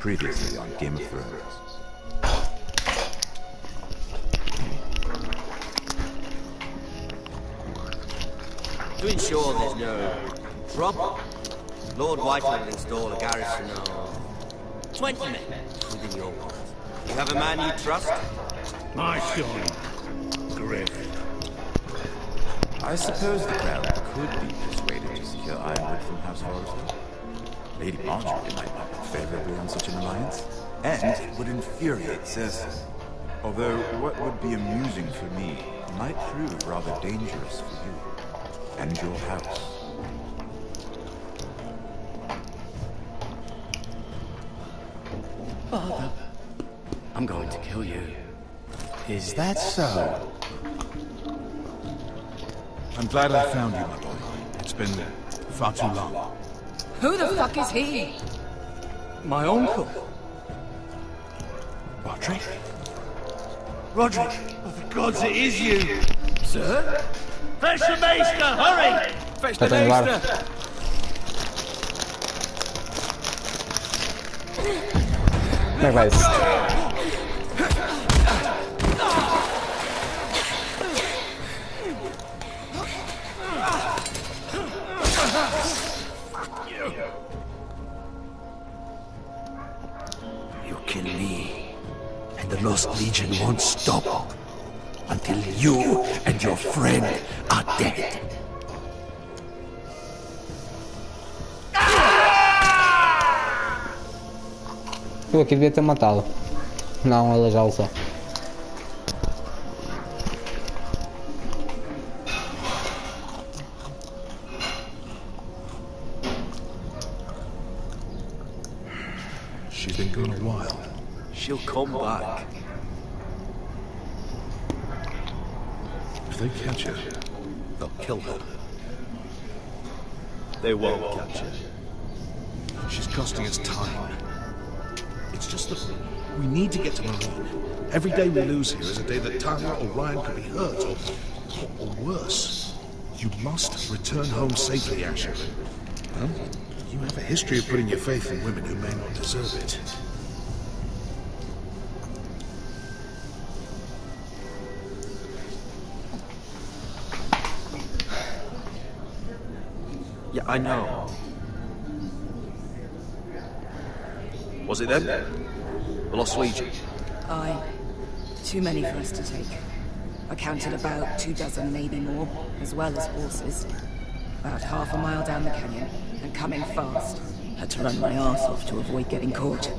Previously on Game of Thrones. To ensure there's no trouble, Lord Whiteley will install a garrison of 20 men within your walls. You have a man you trust? My son, Griff. I suppose the Crown could be persuaded to secure Ironwood from House Forrester. Lady Marjorie might not look favorably on such an alliance, and it would infuriate Cersei. Although what would be amusing for me might prove rather dangerous for you and your house. Father, I'm going to kill you. Is that so? I'm glad I found you, my boy. It's been far too long. Who the fuck is he? My uncle. Roderick? Roderick! Oh, for God's it is you! Sir? Fetch the maester! Hurry! Fetch the tenho maester! Como é que vai isso? You kill me, and the Lost Legion won't stop until you and your friend are dead. Eu aqui devia ter matado. Não, aleijá-lo só. She's been gone a while. She'll come back. If they catch her, They'll kill her. They won't catch her. she's costing us time. It's just that we need to get to Marine. Every day we lose here is a day that Tyler or Ryan could be hurt, or worse. You must return home safely, Asher. Well, you have a history of putting your faith in women who may not deserve it. Yeah, I know. Was it them? The Lost Legion? Aye. Too many for us to take. I counted about 24, maybe more, as well as horses. About half a mile down the canyon, and coming fast. Had to run my arse off to avoid getting caught.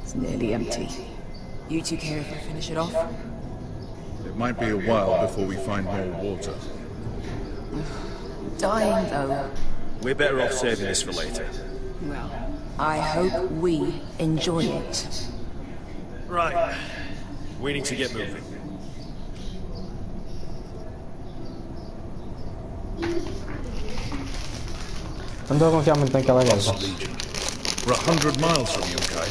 It's nearly empty. You two care if I finish it off? It might be a while before we find more water. Dying, though. We're better off saving this for later. Well, I hope we enjoy it. Right. We need to get moving. Não estou a confiar muito naquela gaja. Lost Legion. We're 100 miles from you, Kai.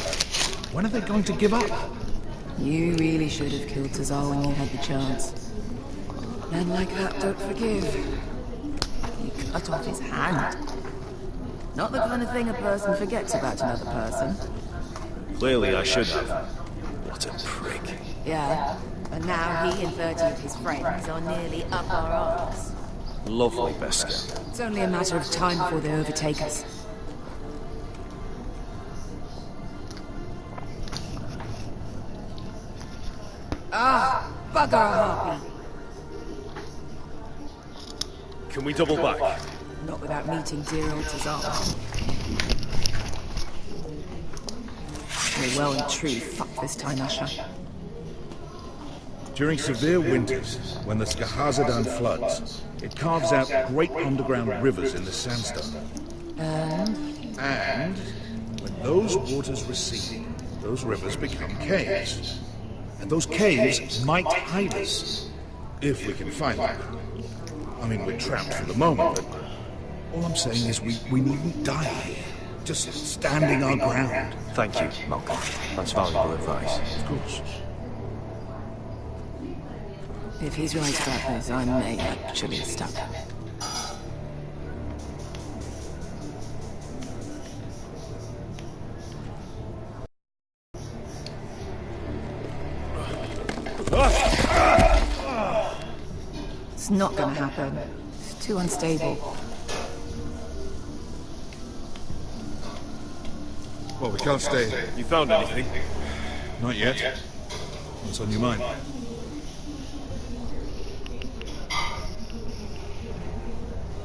When are they going to give up? You really should have killed Tazal when you had the chance. Men like that don't forgive. You cut off his hand. Not the kind of thing a person forgets about another person. Clearly I should have. What a prick. Yeah, and now he and 30 of his friends are nearly up our arse. Lovely, Beskar. It's only a matter of time before they overtake us. Ah, bugger a harpy. Can we double back? Not without meeting dear old Tazal. We're well and truly fucked this time, Asher. During severe winters, when the Skahazadan floods, it carves out great underground rivers in the sandstone. And when those waters recede, those rivers become caves. And those caves might hide us, if we can find them. I mean, we're trapped for the moment, but all I'm saying is we needn't die here. Just standing our ground. Thank you, Malcolm. That's valuable advice. Of course. If he's right about this, I may actually stab him. It's not gonna happen. It's too unstable. Well, we can't stay. You found anything? Not yet. What's on your mind?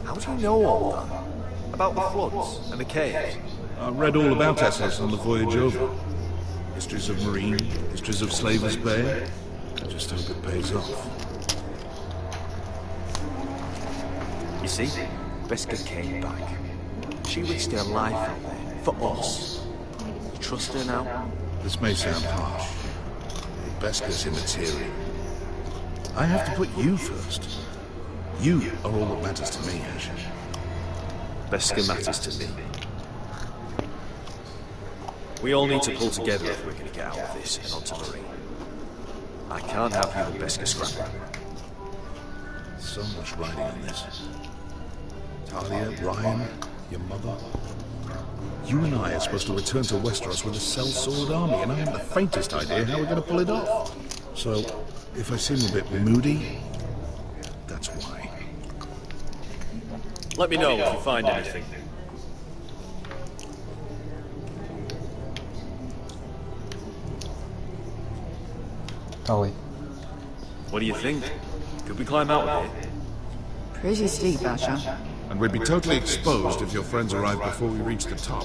How do you know all that? About the floods and the caves? I read all about Essos on the voyage over. Histories of Marine, histories of Slaver's Bay. I just hope it pays off. You see, Beskha came back. She risked her life out there, for us. You trust her now? This may sound harsh, but Beskha's immaterial. I have to put you first. You are all that matters to me, Ash. Beskha matters to me. We all need to pull together if we're going to get out of this and onto Marine. I can't have you and Beskha scrapping. So much riding on this. Talia, Ryan, your mother. You and I are supposed to return to Westeros with a sellsword army, and I haven't the faintest idea how we're going to pull it off. So, if I seem a bit moody, that's why. Let me know if you find anything. Ollie. What do you think? Could we climb out of here? Pretty steep, Asher. And we'd be totally exposed if your friends arrived before we reached the top.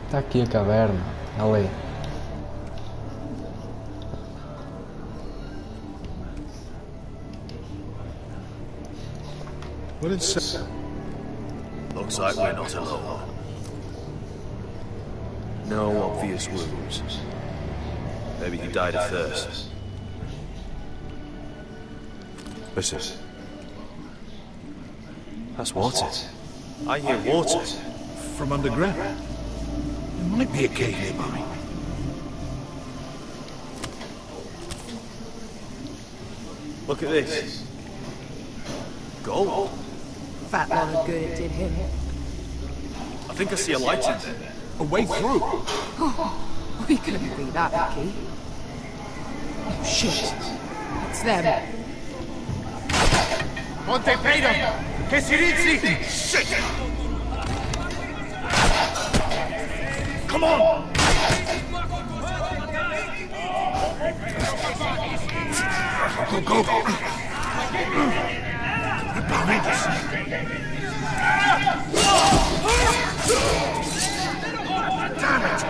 Tá aqui a caverna. Ali. What did it say? Looks like we're not alone. No obvious wounds. Maybe he died of thirst. Listen. That's water. I hear water. From underground. There might be a cave nearby. Look at this. Gold. Fat lot of good it did him. I think I see a light in there. A way through. We couldn't be that lucky. Oh shit. It's them. Monte Pedro! Che si rizzi! Shit! Come on! Go, go! Behind us! Damn it!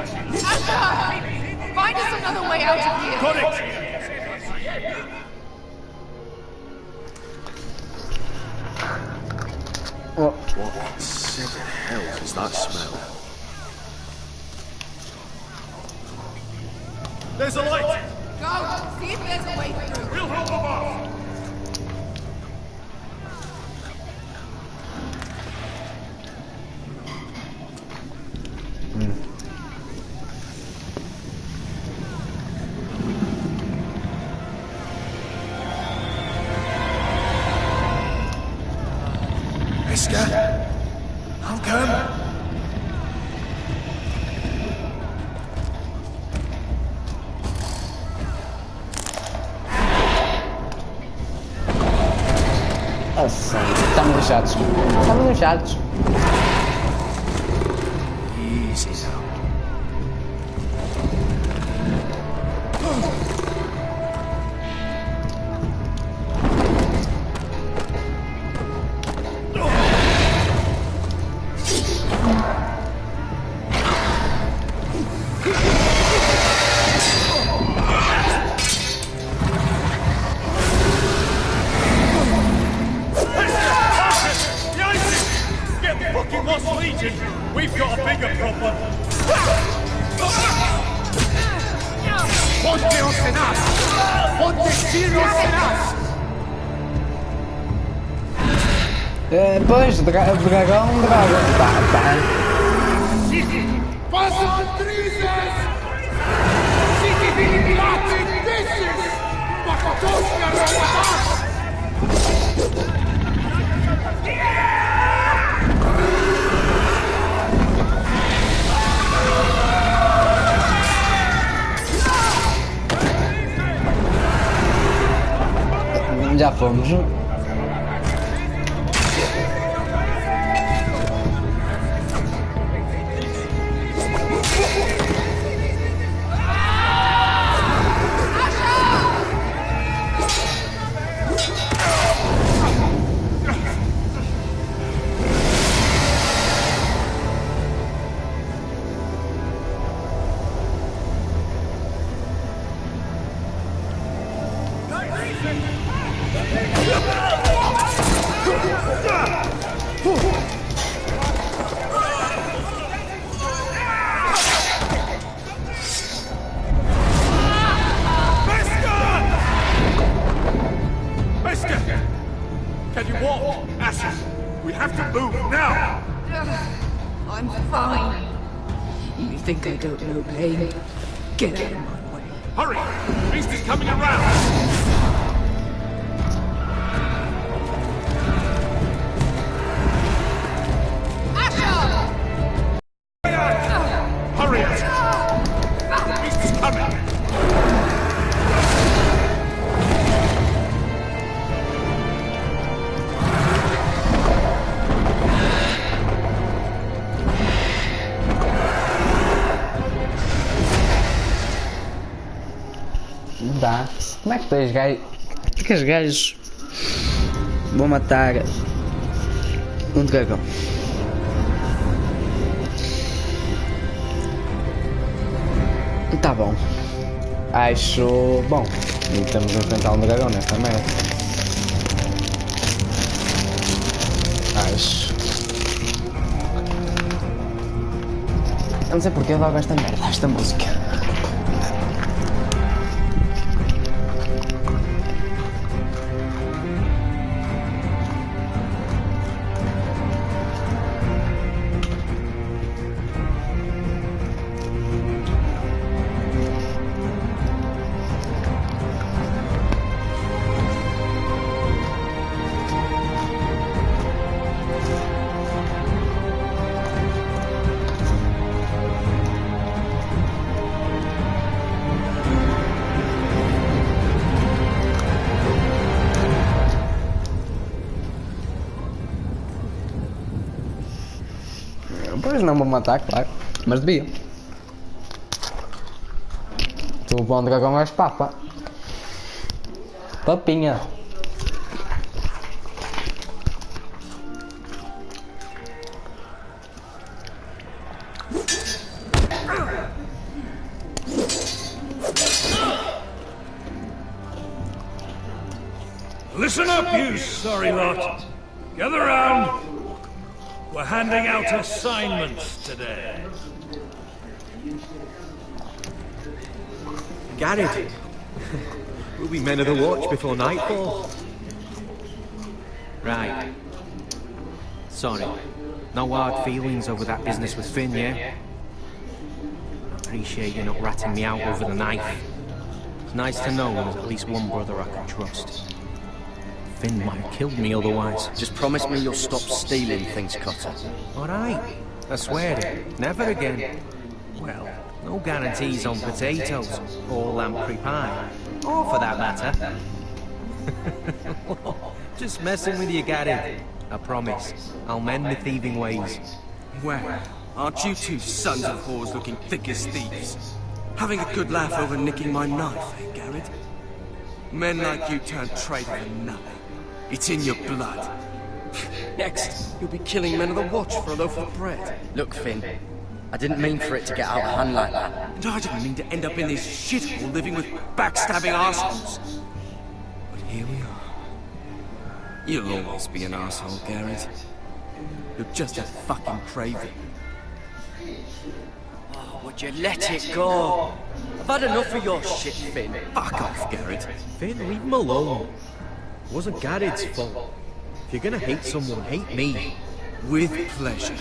Asher! Find us another way out of here! Got it! Oh, What in seven hell is that smell? There's a light! Go! See if there's a way through! We'll help them off! Beskha? How come? nossa, estamos lixados. Estamos lixados. Easy now. We've got a bigger problem. Ponte Ocenas! Ponte Ciro Ocenas! Pois, dragão. Passam trizes! Siti vinilati dishes! Makatoshka Ramadas! Já fomos. Can you walk? Asher, we have to move now! I'm fine. You think I don't know pain? Get out of my way. Hurry! The beast is coming around! Hurry, Asher! The beast is coming! Não dá. Como é que dois gajos... que os gajos vão matar um dragão? Tá bom. Acho bom. E estamos a enfrentar um dragão nesta merda. Acho. Eu não sei porque eu logo esta merda, esta música. Pois não vou matar, claro. Mas devia. Tu bom dragão és papa. Papinha. Listen up, you sorry lot. Gather round. We're handing out assignments today. Garrett, we'll be men of the watch before nightfall. Right. Sorry. No hard feelings over that business with Finn, yeah? I appreciate you not ratting me out over the knife. It's nice to know there's at least one brother I can trust. Finn might have killed me otherwise. Just promise me you'll stop stealing things, Cotter. All right. I swear it. Never again. Well, no guarantees on potatoes or lamprey pie. Or for that matter. Just messing with you, Gary. I promise. I'll mend my thieving ways. Well, aren't you two sons of whores looking thick as thieves? Having a good laugh over nicking my knife, eh, Garrett? Men like you turn traitor for nothing. It's in your blood. Next, you'll be killing men of the watch for a loaf of bread. Look, Finn, I didn't mean for it to get out of hand like that. And I didn't mean to end up in this shithole living with backstabbing assholes. But here we are. You'll always be an asshole, Garrett. You're just a fucking craven. Oh, would you let it go? I've had enough of your shit, Finn. Fuck off, Garrett. Finn, leave him alone. It wasn't Garrett's fault. If you're gonna hate someone, hate me. With pleasure.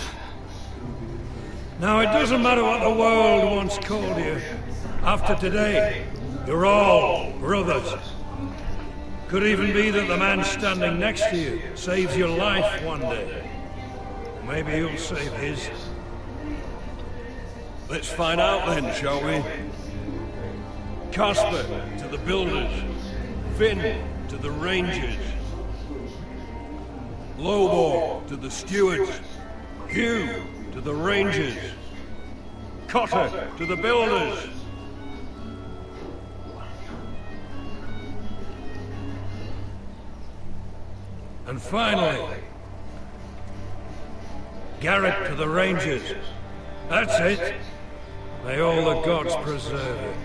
Now, it doesn't matter what the world once called you. After today, you're all brothers. Could even be that the man standing next to you saves your life one day. Maybe he'll save his. Let's find out then, shall we? Casper to the builders. Finn to the Rangers. Lobor to the Stewards. Hugh to the Rangers. Cotter to the Builders. And finally, Garrett to the Rangers. That's it. May all the gods preserve it.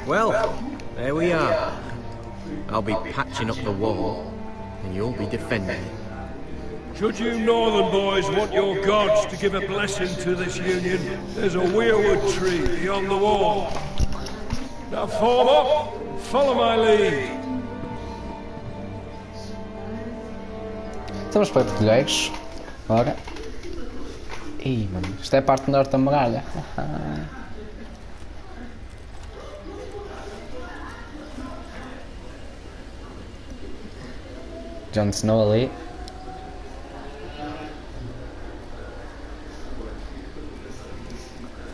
Well, there we are. I'll be patching up the wall, and you'll be defending it. Should you northern boys want your gods to give a blessing to this union, there's a weirwood tree beyond the wall. Now form up, follow my lead. Estamos patrulheiros. Ora. Ih, mano, isto é a parte norte da muralha. Jon Snow ali.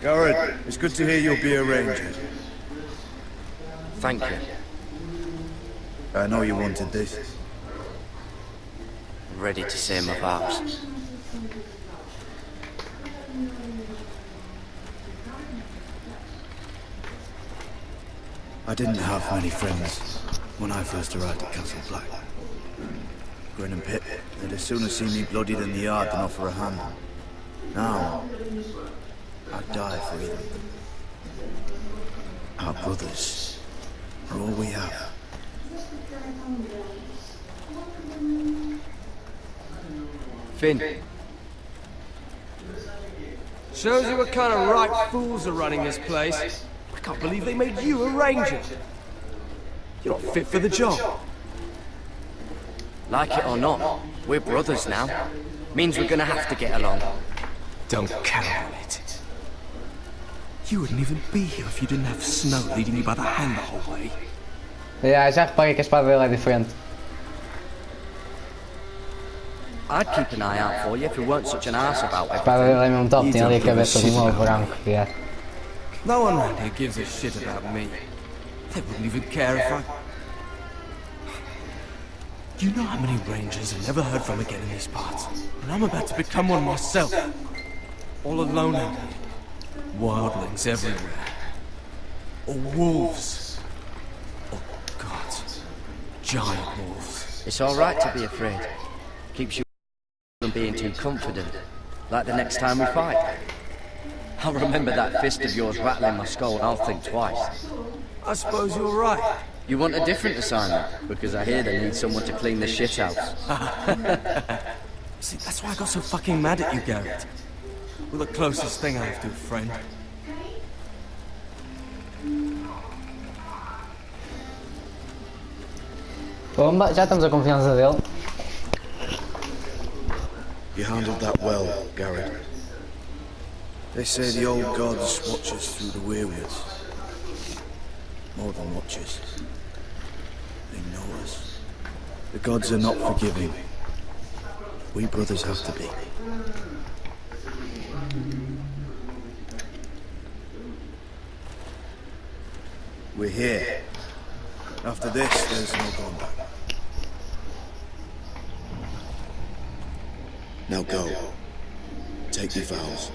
Garrett, it's good to hear you'll be a ranger. Thank you. I know you wanted this. Ready to say my vows. I didn't have many friends when I first arrived at Castle Black. Grin and Pip, they'd as soon see me bloodied in the yard than offer a hand. Now, I'd die for either of them. Our brothers are all we have. Finn. Shows you what kind of ripe fools are running this place. I can't believe they made you a ranger. You're not fit for the job. Like it or not, we're brothers now. Means we're gonna have to get along. Don't count on it. You wouldn't even be here if you didn't have Snow leading you by the hand the whole way. Yeah, já reparei que a espada dele é diferente. I'd keep an eye out for you if you weren't such an arse about A espada dele é mesmo top, tem ali a cabeça de um ovo branco. Yeah. No one around here gives a shit about me. They wouldn't even care if I... You know how many rangers I never heard from again in these parts? And I'm about to become one myself. All alone out here. Wildlings everywhere. Or wolves. Or gods. Giant wolves. It's alright to be afraid. Keeps you from being too confident. Like the next time we fight. I'll remember that fist of yours rattling my skull and I'll think twice. I suppose you're right. You want a different assignment? Because I hear they need someone to clean the shit house. See, that's why I got so fucking mad at you, Garrett. You're the closest thing I have to a friend. Bomba, já temos a confiança dele. You handled that well, Garrett. They say the old gods watch us through the weirwoods. More than watchers. They know us. The gods are not forgiving. We brothers have to be. We're here. After this, there's no going back. Now go. Take your vows.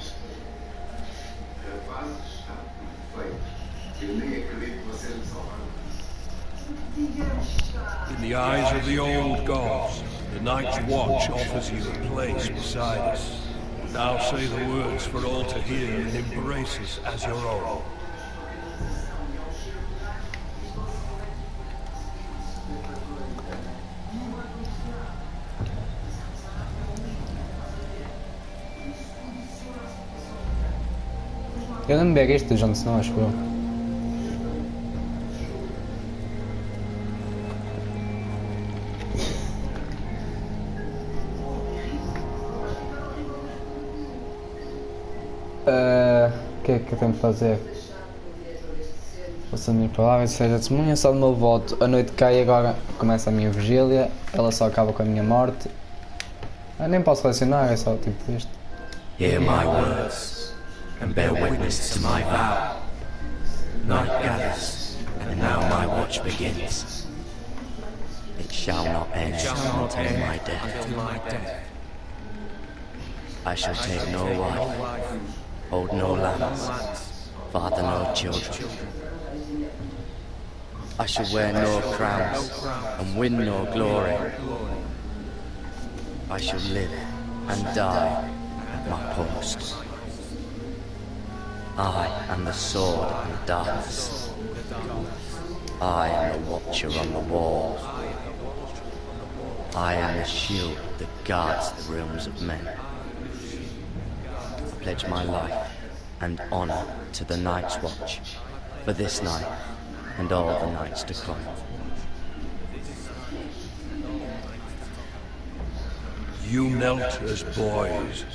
In the eyes of the old gods, the Night's Watch offers you a place beside us. Now say the words for all to hear and embrace us as your own. Eu não beber isto do Jon Snow, acho eu. O que é que eu tenho de fazer? Ouça a minha palavra, seja testemunha só do meu voto. A noite cai e agora começa a minha vigília. Ela só acaba com a minha morte. Eu nem posso selecionar, é só tipo isto. Hear my words. And bear witness to my vow. Night gathers, and now my watch begins. shall not end until my death. I shall take no wife, hold no lands, father no children. I shall wear no crowns and win no glory. I shall live and die at my post. I am the sword and darts. I am the watcher on the wall. I am the shield that guards the realms of men. I pledge my life and honor to the Night's Watch for this night and all the nights to come. You knelt as boys.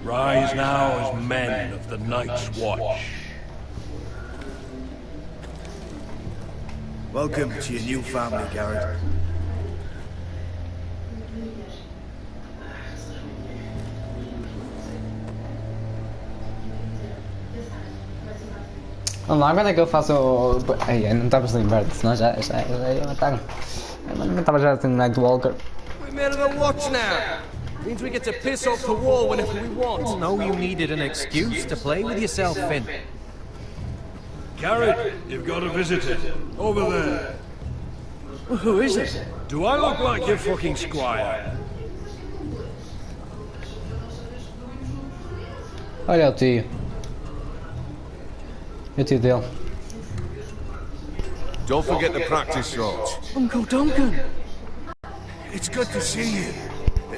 Rise now as men of the Night's Watch. Welcome to your new family, Garrett. Vamos lá, quando é que eu faço o... Ai, não estava a lembrar, senão já ia matar. Não estava já assim no Nightwalker. We're men of the watch now. Means we get to piss off the wall whenever we want. No, you needed an excuse to play with yourself, Finn. Garrett, you've got a visitor. Over there. Well, who is it? Do I look like your fucking squire? Olha o tio. O tio dele. Don't forget the practice roads. Uncle Duncan. It's good to see you.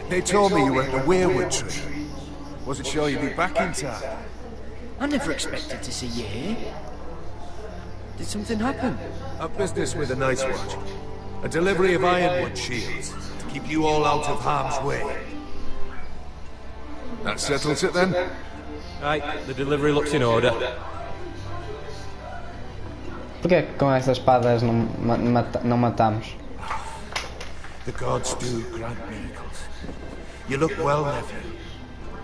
They told me you were at the Weirwood tree. Wasn't sure you'd be back in time. I never expected to see you here. Did something happen? A business with the Night's Watch. A delivery of ironwood shields to keep you all out of harm's way. That settles it then? Right, the delivery looks in order. Porquê que com essas espadas não matamos? The gods do grant miracles. You look well, nephew.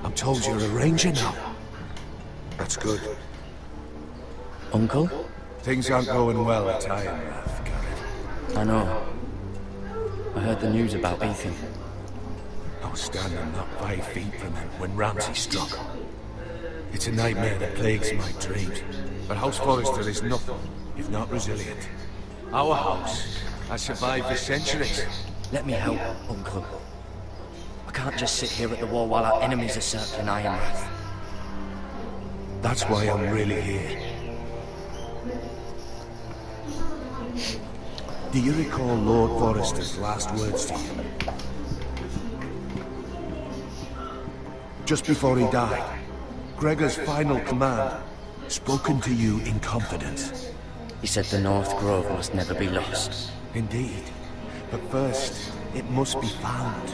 I'm told you're a ranger now. That's good. Uncle? Things aren't going well at Ironrath, Garrett. I know. I heard the news about Ethan. I was standing not 5 feet from him when Ramsay struck. It's a nightmare that plagues my dreams. But House Forrester is nothing if not resilient. Our house has survived for centuries. Let me help, Uncle. I can't just sit here at the wall while our enemies are circling Ironrath. That's why I'm really here. Do you recall Lord Forrester's last words to you? Just before he died, Gregor's final command, spoken to you in confidence. He said the North Grove must never be lost. Indeed. But first, it must be found.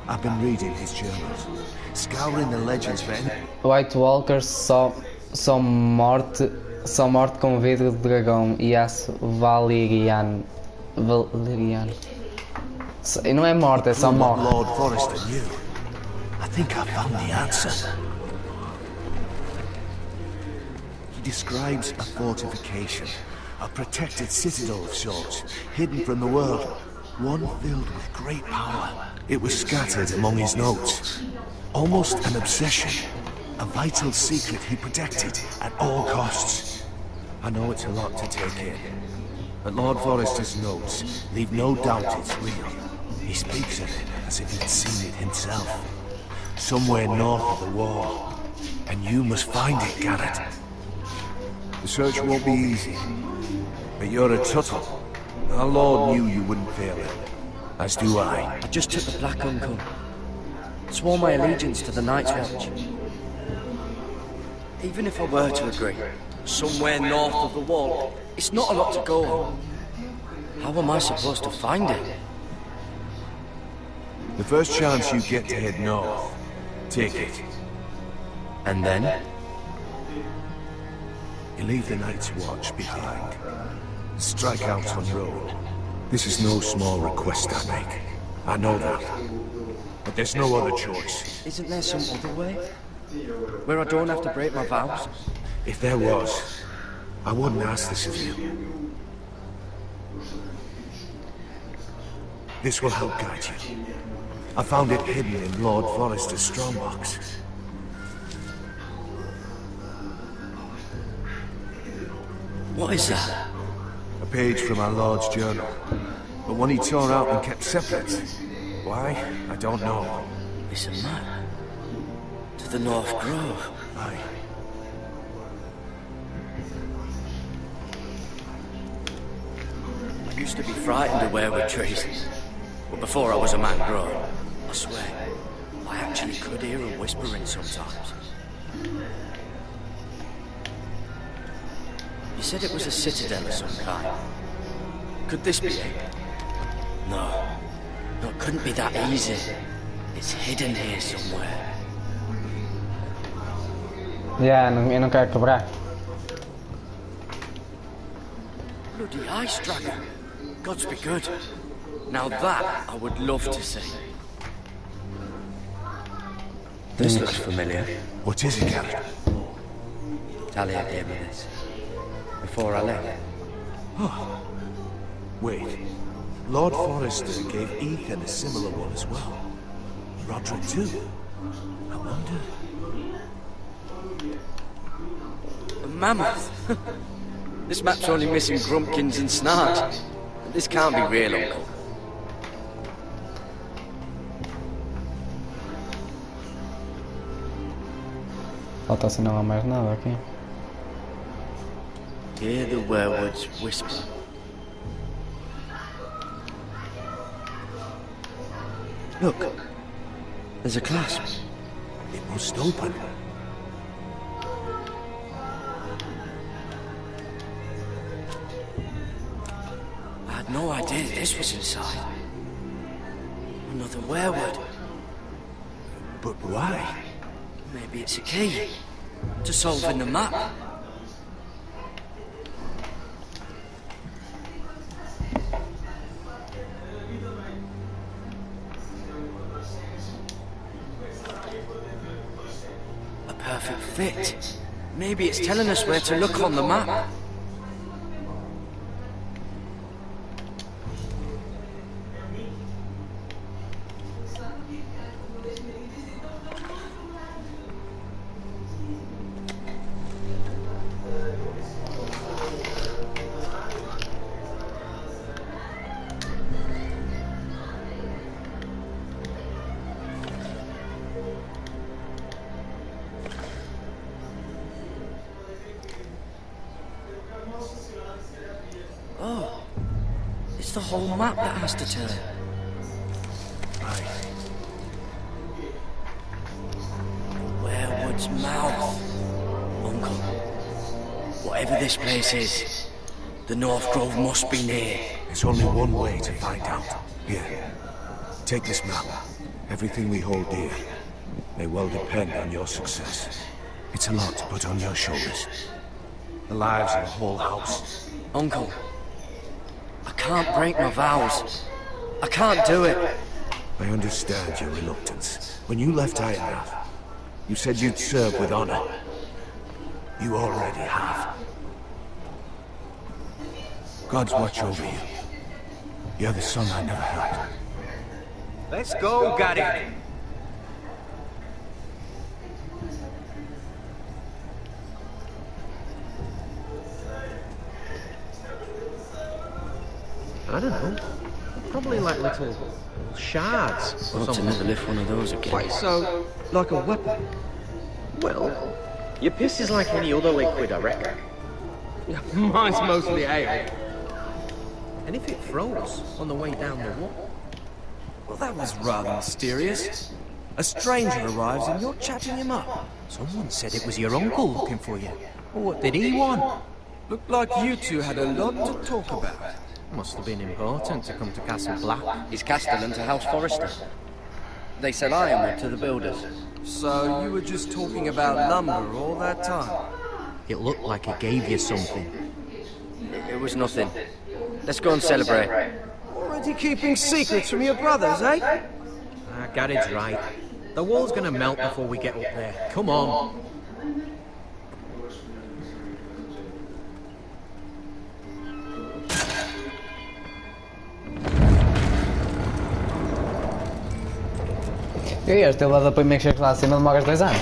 I've been reading his journals, scouring the legends for any... White Walkers só morte com vidro de dragão e aço valeriano. E não é morte, é só morte. Lord Forrester knew. I think I found the answer. He describes a fortification, a protected citadel of sorts, hidden from the world, one filled with great power. It was scattered among his notes, almost an obsession, a vital secret he protected at all costs. I know it's a lot to take in, but Lord Forrester's notes leave no doubt it's real. He speaks of it as if he'd seen it himself, somewhere north of the wall, and you must find it, Garrett. The search won't be easy, but you're a Tuttle. Our Lord knew you wouldn't fail him, as do I. I just took the Black Uncle. Swore my allegiance to the Night's Watch. Even if I were to agree, somewhere north of the wall, it's not a lot to go on. How am I supposed to find it? The first chance you get to head north, take it. And then? You leave the Night's Watch behind. Strike out on your own. This is no small request I make. I know that. But there's no other choice. Isn't there some other way? Where I don't have to break my vows? If there was, I wouldn't ask this of you. This will help guide you. I found it hidden in Lord Forrester's strongbox. What is that? A page from our Lord's journal. But one he tore out and kept separate. Why? I don't know. It's a map. To the North Grove. Aye. I used to be frightened of weirwood trees. But before I was a man grown, I swear, I actually could hear them whispering sometimes. You said it was a citadel of some kind. Could this be it? No. No, it couldn't be that easy. It's hidden here somewhere. Yeah, eu não quero quebrar. Bloody ice dragon. Gods be good. Now that I would love to see. This looks familiar. What is it, Garrett? Talia gave me this. Before I left. Oh. Wait. Lord Forrester gave Ethan a similar one as well. Roderick too. I wonder... A mammoth? This map's only missing Grumpkins and Snark. This can't be real, Uncle. Falta assinar mais nada aqui. Hear the werewolves whisper. Look, there's a clasp. It must open. I had no idea this was inside. Another werewood. But why? Maybe it's a key to solving the map. A perfect fit. Maybe it's telling us where to look on the map. Oh, it's the whole map that has to turn. Werewood's mouth. Uncle, whatever this place is, the North Grove must be near. There's only one way to find out. Here, take this map. Everything we hold dear may well depend on your success. It's a lot to put on your shoulders. The lives of the whole house. Uncle, I can't break my vows. I can't do it. I understand your reluctance. When you left Ironrath, you said you'd serve with honor. You already have. God's watch over you. You're the son I never had. Let's go, Gaddy. I don't know. Probably like little shards or Want to something. never lift one of those again. Wait, so, like a weapon? Well, your piss is like any other liquid, I reckon. Mine's mostly ale. And if it froze on the way down the wall? Well, that was rather mysterious. A stranger arrives and you're chatting him up. Someone said it was your uncle looking for you. Well, what did he want? Looked like you two had a lot to talk about. Must have been important to come to Castle Black. It's Castellan to House Forrester. They sell ironwood to the builders. So you were just talking about lumber all that time? It looked like he gave you something. It was nothing. Let's go and celebrate. Already keeping secrets from your brothers, eh? Gared's right. The wall's gonna melt before we get up there. Come on. Que é este? Ele dá para mim que chegas lá acima demoras 2 anos.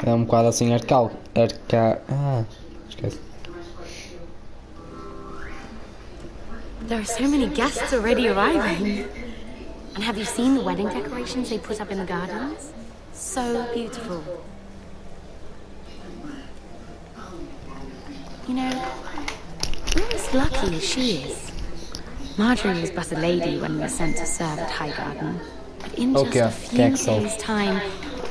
É um bocado assim esquece. There are so many guests already arriving. And have you seen the wedding decorations they put up in the gardens? So beautiful. You know, we're as lucky as she is. Marjorie was but a lady when we were sent to serve at Highgarden. But in just a few days' time,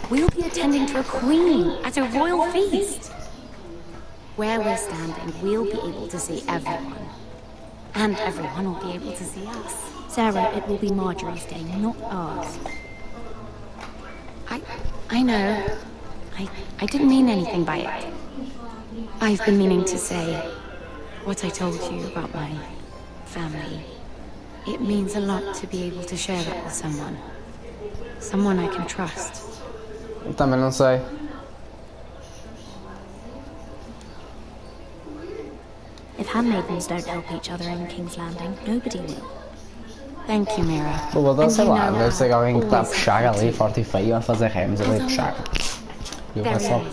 we'll be attending to a queen at a royal feast. Where we're standing, we'll be able to see everyone. And everyone will be able to see us. Sarah, it will be Marjorie's day, not ours. I know. I didn't mean anything by it. I've been meaning to say what I told you about my family. It means a lot to be able to share that with someone. Someone I can trust. Também não sei. If handmaidens don't help each other in King's Landing, nobody will. Thank you, Mira. Pô, vou sei lá, deve ser alguém que está a puxar ali, forte e feio, a fazer remos ali a puxar. E eu só...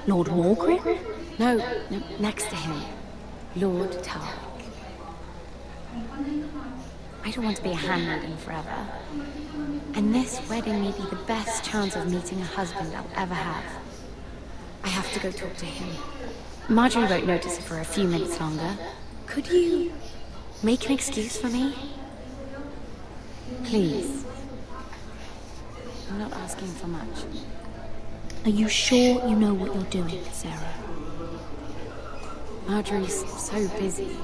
Lord Walgrew? No, next to him. Lord Tarwick. I don't want to be a handmaiden forever. And this wedding may be the best chance of meeting a husband I'll ever have. I have to go talk to him. Marjorie won't notice it for a few minutes longer. Could you make an excuse for me? Please. I'm not asking for much. Are you sure you know what you're doing, Sarah? Marjorie's so busy.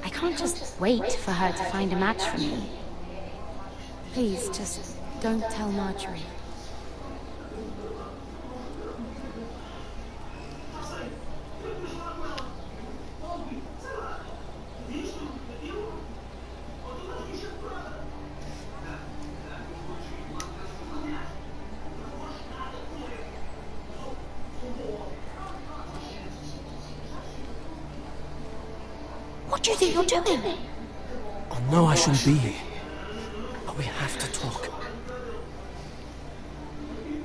I can't just wait for her to find a match for me. Please, just don't tell Marjorie. What do you think you're doing? I know I shouldn't be here, but we have to talk.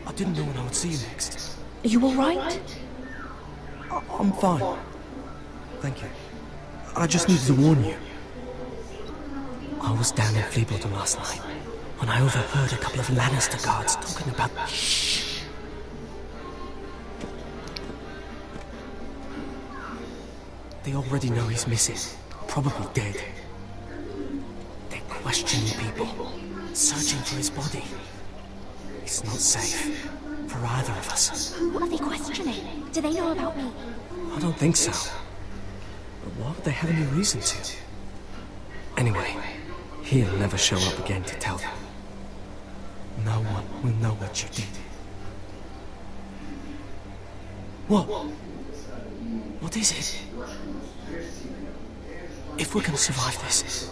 I didn't know when I would see you next. Are you all right? I'm fine. Thank you. I just needed to warn you. I was down in Fleabottom last night when I overheard a couple of Lannister guards talking about... Shh! They already know he's missing. Probably dead. They're questioning people, searching for his body. It's not safe for either of us. Who are they questioning? Do they know about me? I don't think so. But why would they have any reason to? Anyway, he'll never show up again to tell them. No one will know what you did. What? What is it? If we're gonna survive this,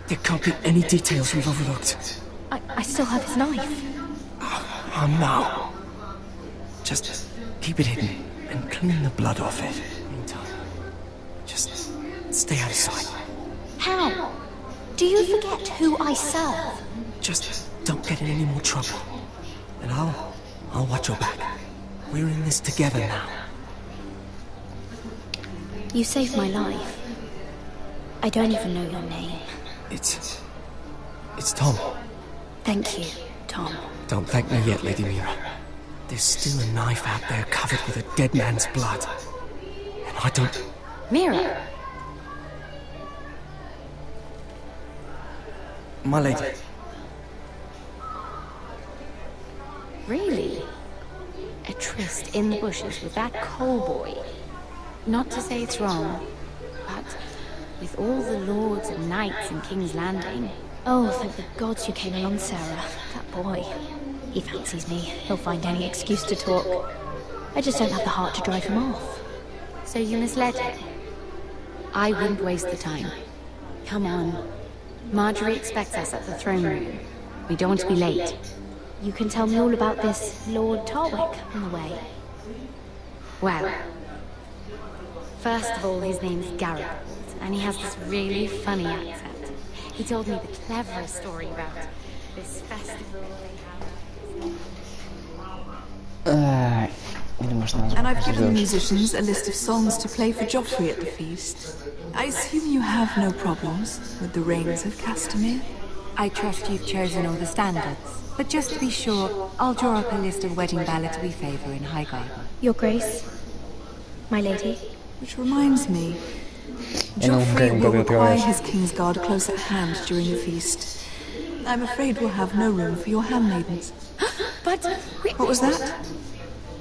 there can't be any details we've overlooked. I still have his knife. Oh no. Just keep it hidden and clean the blood off it. Meantime, just stay out of sight. How? Do you forget who I serve? Just don't get in any more trouble. And I'll watch your back. We're in this together now. You saved my life. I don't even know your name. It's Tom. Thank you, Tom. Don't thank me yet, Lady Mira. There's still a knife out there covered with a dead man's blood. And I don't... Mira! My lady. Really? A tryst in the bushes with that coal boy? Not to say it's wrong, but with all the lords and knights in King's Landing... Oh, thank the gods you came along, Sarah. That boy. He fancies me. He'll find any excuse to talk. I just don't have the heart to drive him off. So you misled him? I wouldn't waste the time. Come on. Marjorie expects us at the throne room. We don't want to be late. You can tell me all about this Lord Tarwick on the way. Well, First of all, his name's Garrett, and he has this really funny accent. He told me the cleverest story about this festival they have. And I've given the musicians a list of songs to play for Joffrey at the feast. I assume you have no problems with the Rains of Castamere? I trust you've chosen all the standards. But just to be sure, I'll draw up a list of wedding ballads we favour in Highgarden. Your Grace, my lady. Which reminds me, Joffrey will require his Kingsguard close at hand during the feast. I'm afraid we'll have no room for your handmaidens. But... What was that?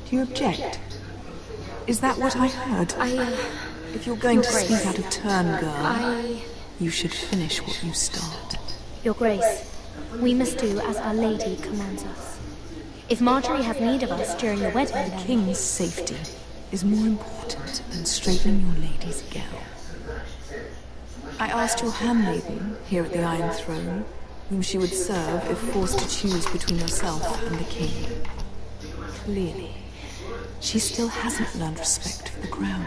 Do you object? Is that what I heard? If you're going to speak out of turn, girl, you should finish what you start. Your Grace, we must do as our lady commands us. If Marjorie has need of us during the wedding, the king's safety is more important than straightening your lady's gown. I asked your handmaiden here at the Iron Throne whom she would serve if forced to choose between yourself and the king. Clearly, she still hasn't learned respect for the crown.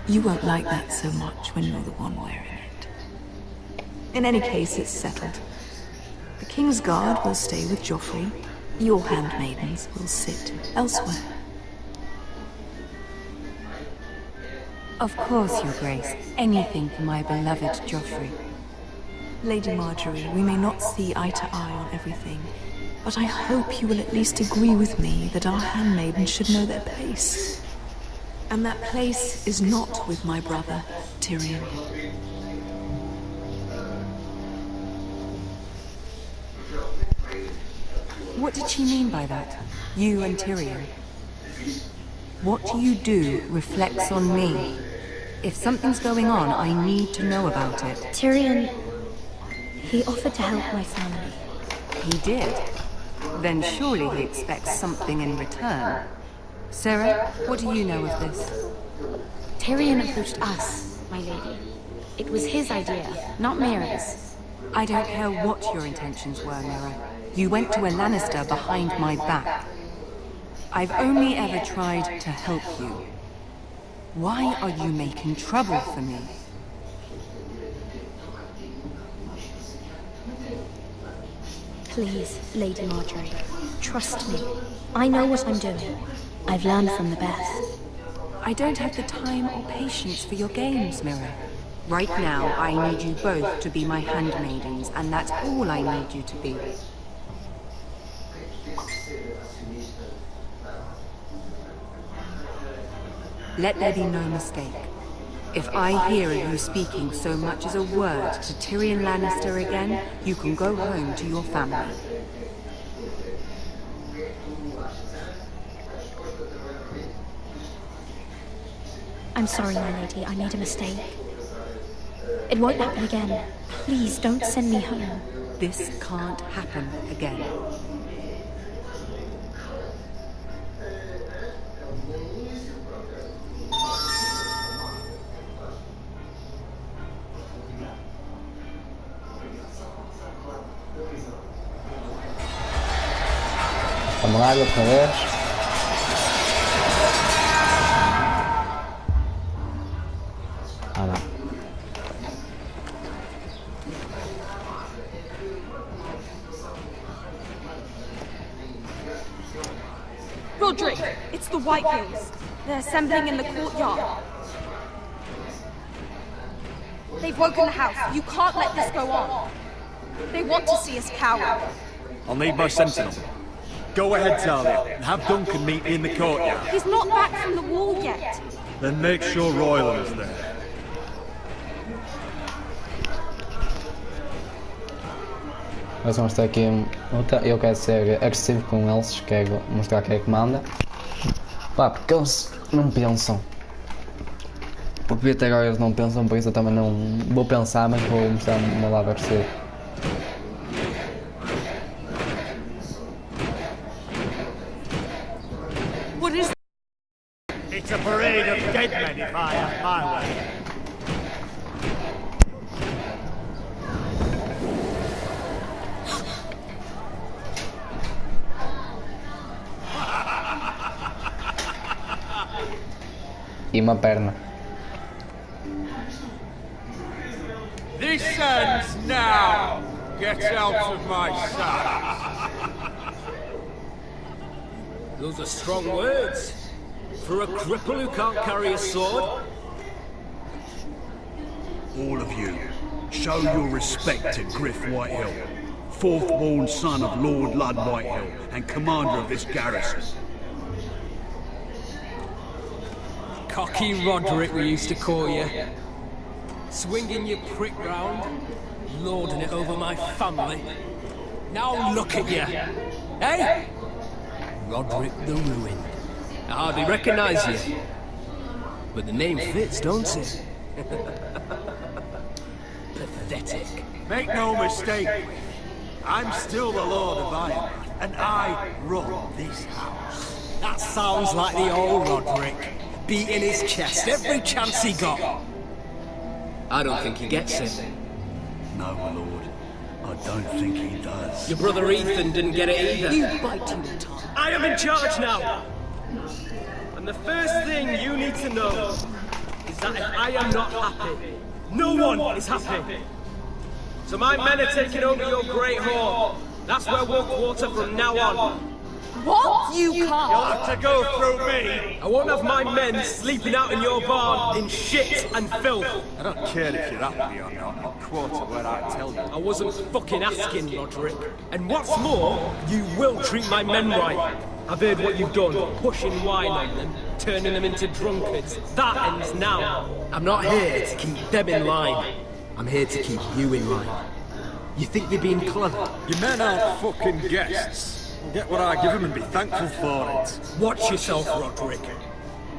You won't like that so much when you're the one wearing it. In any case, it's settled. The Kingsguard will stay with Joffrey. Your handmaidens will sit elsewhere. Of course, Your Grace. Anything for my beloved Joffrey. Lady Marjorie, we may not see eye to eye on everything, but I hope you will at least agree with me that our handmaidens should know their place. And that place is not with my brother, Tyrion. What did she mean by that? You and Tyrion? What you do reflects on me. If something's going on, I need to know about it. Tyrion... he offered to help my family. He did? Then surely he expects something in return. Sarah, what do you know of this? Tyrion approached us, my lady. It was his idea, not Mira's. I don't care what your intentions were, Mira. You went to a Lannister behind my back. I've only ever tried to help you. Why are you making trouble for me? Please, Lady Marjorie, trust me. I know what I'm doing. I've learned from the best. I don't have the time or patience for your games, Mira. Right now, I need you both to be my handmaidens, and that's all I need you to be. Let there be no mistake. If I hear of you speaking so much as a word to Tyrion Lannister again, you can go home to your family. I'm sorry, my lady. I made a mistake. It won't happen again. Please, don't send me home. This can't happen again. Vamos lá, outra vez. Ah, não. Roderick, it's the Whitehills. They're assembling in the courtyard. They've woken the house. You can't let this go on. They want to see us cower. I'll need my sentinel. Go ahead, Talia, and have Duncan meet me in the courtyard. He's not back from the wall yet. Then make sure Royland is there. Eles vão estar aqui. Eu quero ser agressivo com eles, quero mostrar quem é que manda. Pá, porque eles não pensam. Porque até agora eles não pensam, por isso eu também não vou pensar, mas vou mostrar o meu lado agressivo. What is it? It's a parade of dead men if I have my way. e uma perna. This ends now! Get out of my sight! Those are strong words. For a cripple who can't carry a sword? All of you, show your respect to Griff Whitehill, fourth-born son of Lord Ludd Whitehill and commander of this garrison. Cocky Roderick, we used to call you. Swinging your prick round, lording it over my family. Now look at you. Hey? Roderick the Ruined. I hardly recognise you. But the name fits, don't it? Pathetic. Make no mistake, I'm still the Lord of Iron, and I run this house. That sounds like the old Roderick, beating his chest every chance he got. I don't think he gets it. No, my lord. I don't think he does. Your brother Ethan didn't get it either. You bite your tongue. I am in charge now! And the first thing you need to know is that if I am not happy, no one is happy. So my men are taking over your Great Hall. That's where we'll quarter from now on. What? You can't. You'll have to go through me. I won't have my men sleeping out in your barn in shit and filth. I don't care if you're happy or not. I'll quarter where I tell you. I wasn't fucking asking, Roderick. And what's more, you will treat my men right. I've heard what you've done, pushing wine on them, turning them into drunkards. That ends now. I'm not here to keep them in line. I'm here to keep you in line. You think you're being clever? Your men aren't fucking guests. Get what I give them and be thankful for it. Watch yourself, Roderick.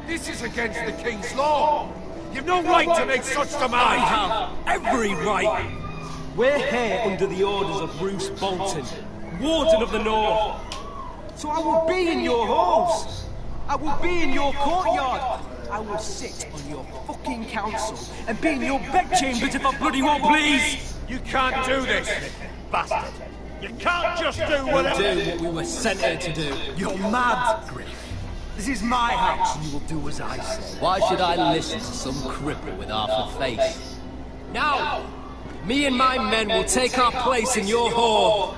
This is against the King's law. You've no right to make such demands. I have every right. We're here under the orders of Bruce Bolton, Warden of the North. So I will be in your halls. I will be in your courtyard. I will sit on your fucking council and be in your bedchambers if I bloody well please. You can't do this, bastard. You can't just do whatever. We'll do what we were sent here to do. You're mad, Griff. This is my house, and you will do as I say. Why should I listen to some cripple with half a face? Now, me and my men will take our place in your hall.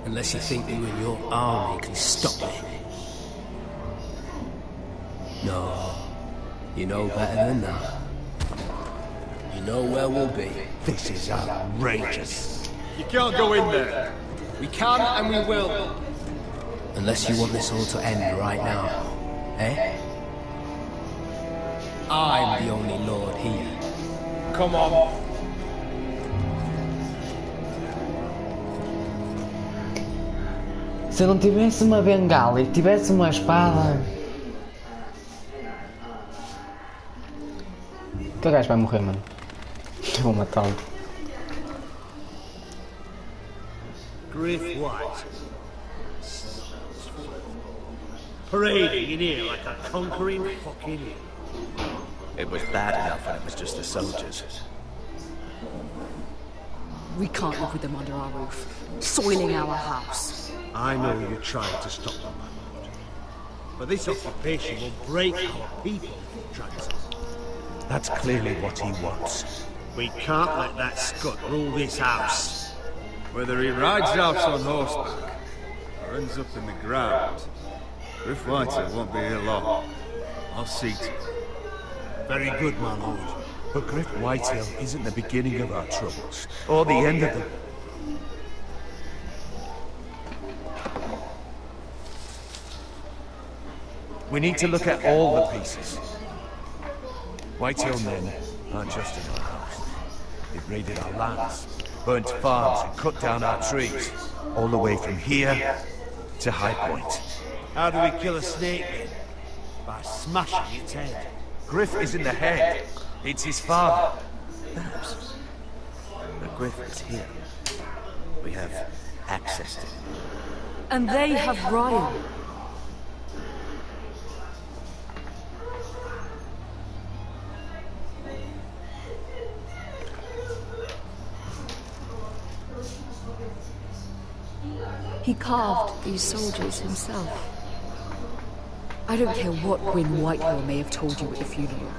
Unless you think you and your army can stop me. No, you know better than that. You know where we'll be. This is outrageous. You can't go in there. We can and we will. Unless you want this all to end right now, eh? I'm the only lord here. Come on. Se eu não tivesse uma bengala e tivesse uma espada... Que o gajo vai morrer, mano. Eu vou matá-lo. Griff White. Parading in here like a conquering fucking hero. It was bad enough when it was just the soldiers. We can't live with them under our roof, soiling our house. I know you're trying to stop them, my lord. But this occupation will break our people if it drags on. That's clearly what he wants. We can't let that scut rule this house. Whether he rides out on horseback or ends up in the ground, Griff Whitehill won't be here long. I'll see to it. Very good, my lord. But Griff Whitehill isn't the beginning of our troubles, or the end of them. We need to look at all the pieces. Whitehill men aren't just in our house. They've raided our lands, burnt farms and cut down our trees, all the way from here to High Point. How do we kill a snake then? By smashing its head. Griff isn't the head, it's his father. Perhaps. But Griff is here. We have access to him. And they have Ryan. He carved these soldiers himself. I don't care what Gwyn Whitehall may have told you at the funeral.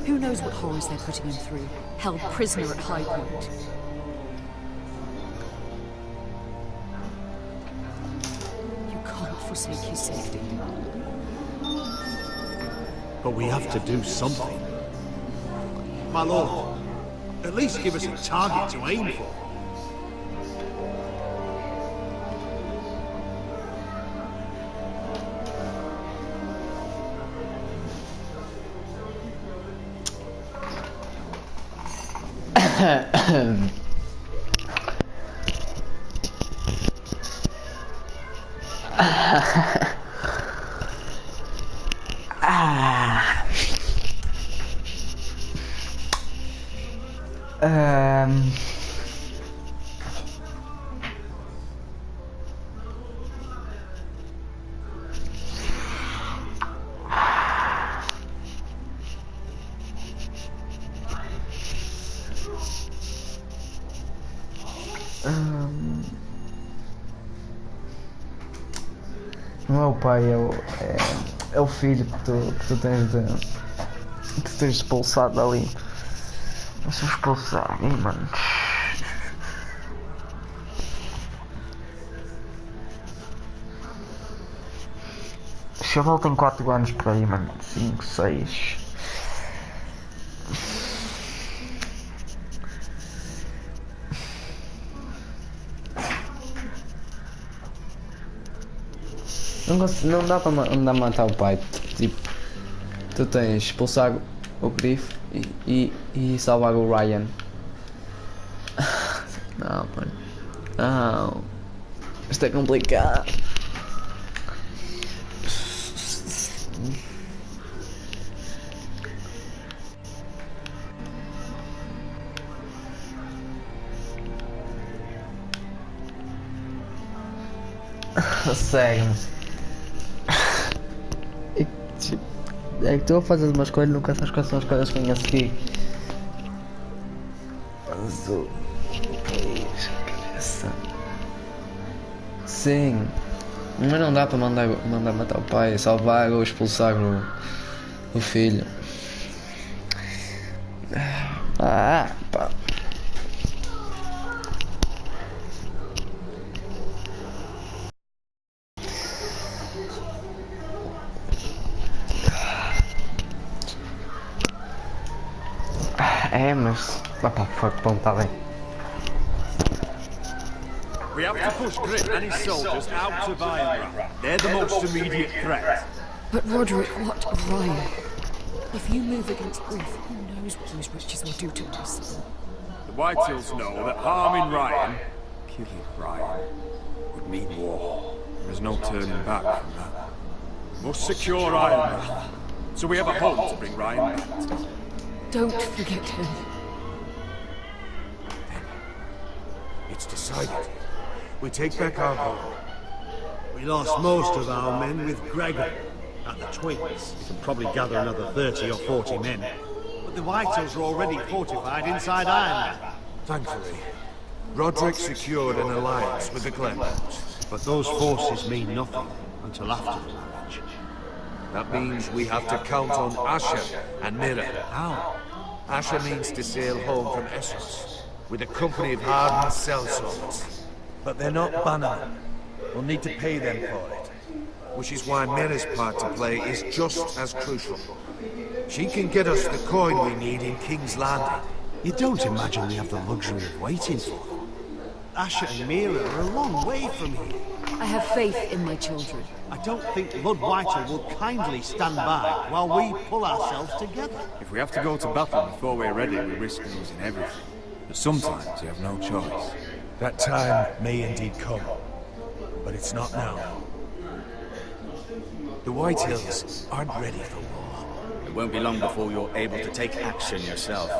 Who knows what horrors they're putting him through, held prisoner at High Point. You can't forsake his safety. But we have to do something. My lord, at least give us a target to aim for. Não é o pai, é o filho que tu tens de expulsado dali. Deixa eu expulsar, hein, mano. O chaval tem 4 anos por aí, mano. 5, 6. Não dá para matar o pai. Tipo, tu tens de expulsar o Griff e salvar o Ryan. Não, mano. Não. Isto é complicado. Sério. É que tu a fazer uma escolha, nunca sabes quais são as coisas que vêm a seguir. Azul. Sim. Mas não dá para mandar matar o pai, salvar ou expulsar o filho. Pá. É, mas... Pronto, tá bem. We have to push Grit and his soldiers out of Ironrath. They're the most immediate threat. But Roderick, what of Ryan? If you move against Griff, who knows what those witches will do to us? The Whitehills know that harming Ryan, killing Ryan, would mean war. There is no turning back from that. We must secure Ironrath, so we have a hope to bring Ryan back to. Don't forget him. It's decided. We take back our home. We lost most of our men with Gregor at the Twins. We can probably gather another 30 or 40 men. But the Whitehills are already fortified inside Ironrath. Thankfully, Roderick secured an alliance with the Glenwoods. But those forces mean nothing until after the marriage. That means we have to count on Asher and Mira. How? Asher means to sail home from Essos with a company of hardened sellswords. But they're not bannermen. We'll need to pay them for it. Which is why Mira's part to play is just as crucial. She can get us the coin we need in King's Landing. You don't imagine we have the luxury of waiting for them? Asher and Mira are a long way from here. I have faith in my children. I don't think Lord Whitehall will kindly stand by while we pull ourselves together. If we have to go to battle before we're ready, we risk losing everything. But sometimes you have no choice. That time may indeed come, but it's not now. The Whitehills aren't ready for war. It won't be long before you're able to take action yourself.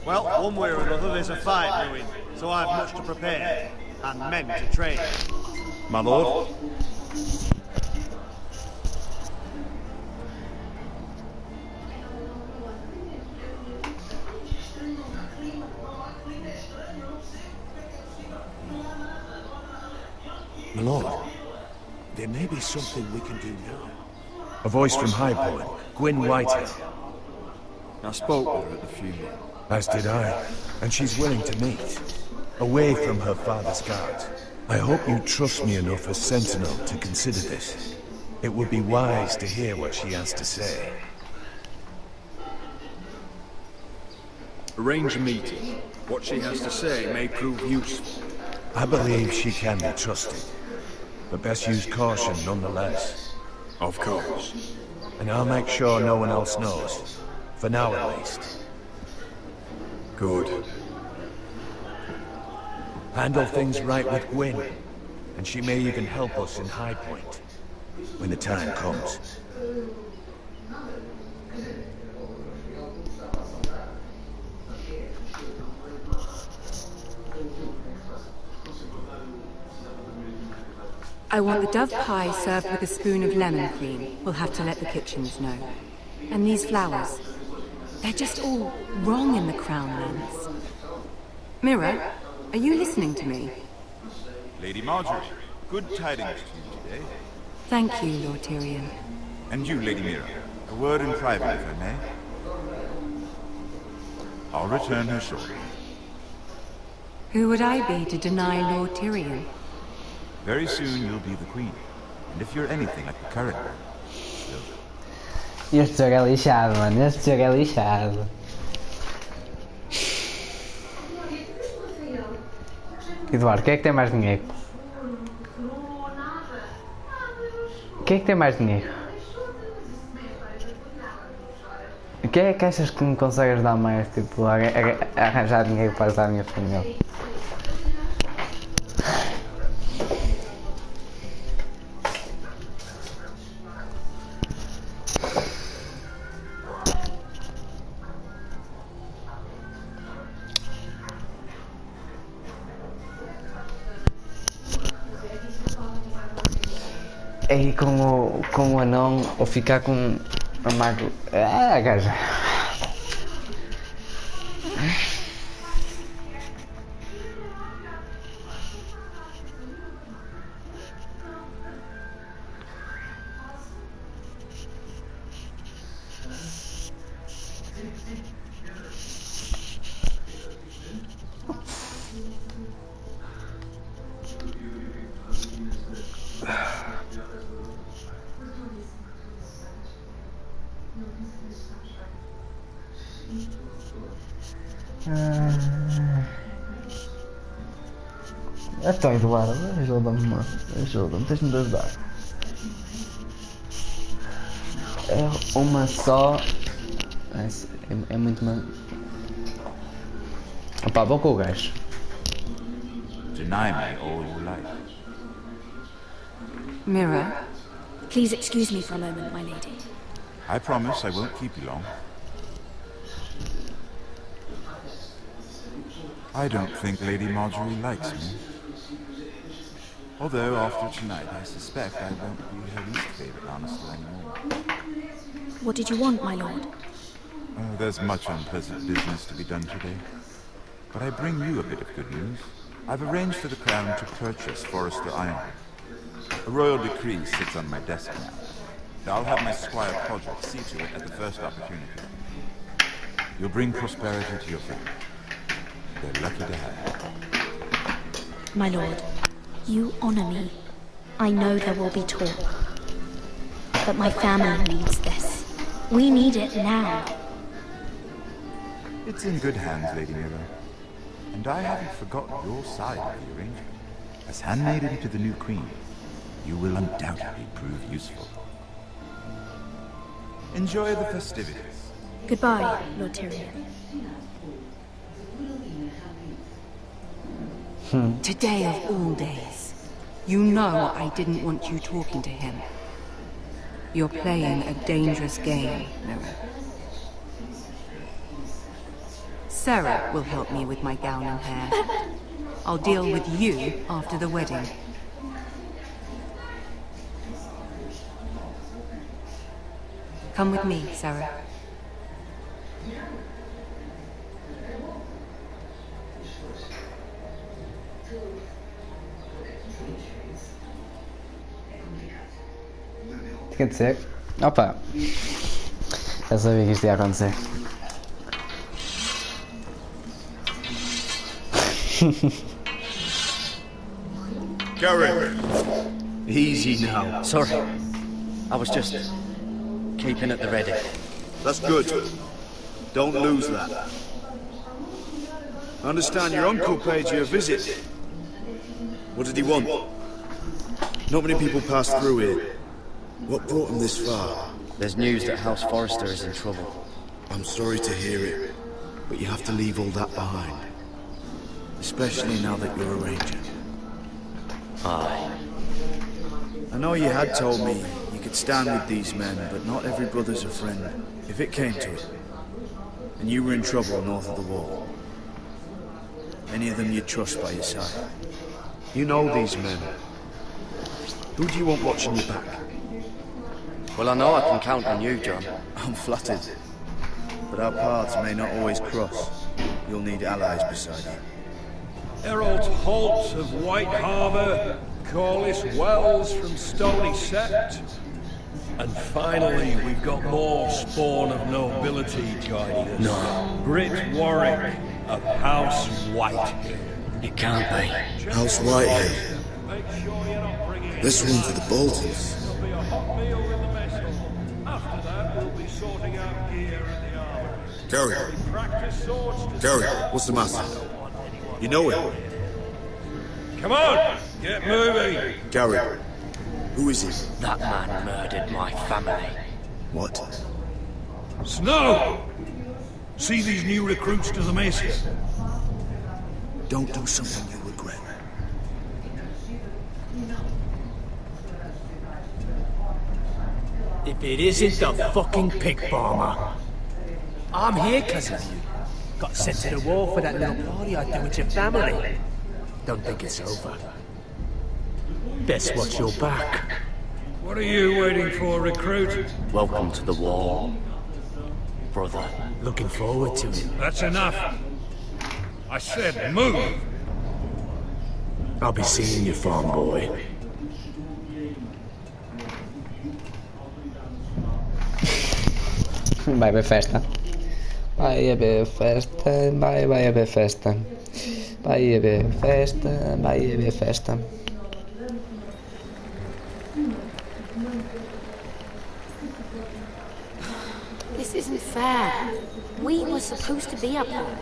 Well, one way or another there's a fight brewing, so I've much to prepare, and men to train. My lord? My lord, there may Maybe something we can do now. A voice from High Point, Gwyn Whitehill. I spoke with her at the funeral. As did I, and she's willing to meet. Away from her father's guards. I hope you trust me enough as Sentinel to consider this. It would be wise to hear what she has to say. Arrange a meeting. What she has to say may prove useful. I believe she can be trusted. But best use caution nonetheless. Of course. And I'll make sure no one else knows. For now at least. Good. Handle things right with Gwyn. And she may even help us in High Point. When the time comes. I want the dove pie served with a spoon of lemon cream. We'll have to let the kitchens know. And these flowers. They're just all wrong in the Crownlands. Mira, are you listening to me? Lady Marjorie, good tidings to you today. Thank you, Lord Tyrion. And you, Lady Mira, a word in private, if I may. I'll return her shortly. Who would I be to deny Lord Tyrion? Very soon you'll be the queen. And if you're anything like the current one, Este jogo é lixado, mano. Este jogo é lixado. Eduardo, quem é que tem mais dinheiro? Quem é que tem mais dinheiro? Quem é que achas que me consegue ajudar mais, tipo, a arranjar dinheiro para ajudar a minha família? É com o anão ou ficar com a mago. Ah, gaja. Então, Eduardo, ajuda-me, mano. Ajuda-me, tens-me de ajudar. É uma só. É muito mal. Opá, vou com o gajo. deny me all you like. Mira? Please excuse me for a moment, my lady. I promise I won't keep you long. I don't think Lady Marjorie likes me. Although, after tonight, I suspect I won't be her least favorite Lannister anymore. What did you want, my lord? Oh, there's much unpleasant business to be done today. But I bring you a bit of good news. I've arranged for the Crown to purchase Forrester Iron. A royal decree sits on my desk now. I'll have my squire Podrick see to it at the first opportunity. You'll bring prosperity to your family. They're lucky to have you. My lord, you honor me. I know there will be talk. But my family needs this. We need it now. It's in good hands, Lady Mira. And I haven't forgotten your side of the arrangement. As handmaiden to the new queen, you will undoubtedly prove useful. Enjoy the festivities. Goodbye, Lord Tyrion. Today of all days. You know I didn't want you talking to him. You're playing a dangerous game, Mira. Sarah will help me with my gown and hair. I'll deal with you after the wedding. Come with me, Sarah. Quer dizer, opa, já sabia que isto ia acontecer. Gary! Easy now. Sorry. I was just keeping at the ready. That's good. Don't lose that. I understand your uncle paid you a visit. What did he want? Not many people pass through here. What brought him this far? There's news that House Forrester is in trouble. I'm sorry to hear it, but you have to leave all that behind. Especially now that you're a ranger. Aye. I know you had told me you could stand with these men, but not every brother's a friend. If it came to it, and you were in trouble north of the wall, any of them you'd trust by your side. You know these men. Who do you want watching your back? Well, I know I can count on you, John. I'm flattered. But our paths may not always cross. You'll need allies beside you. Harold Holt of White Harbour, Corliss Wells from Stony Sept. And finally, we've got more spawn of nobility joining us. No. Britt Warwick of House Whitehill. It can't be. House Whitehill. This one for the Boltons. Gary. Gary, what's the matter? You know him? Come on, get moving. Gary, who is he? That man murdered my family. What? Snow! See these new recruits to the Mesa? Don't do something you regret. If it isn't the fucking pig farmer. I'm here because of you. Got sent to the war for that little party I did with your family. Don't think it's over. Best watch your back. What are you waiting for, recruit? Welcome to the war, brother. Looking forward to it. That's enough. I said move. I'll be seeing you, farm boy. Vai haver festa. Vai haver festa, vai haver festa. Vai haver festa, vai haver festa. This isn't fair. We were supposed to be up there.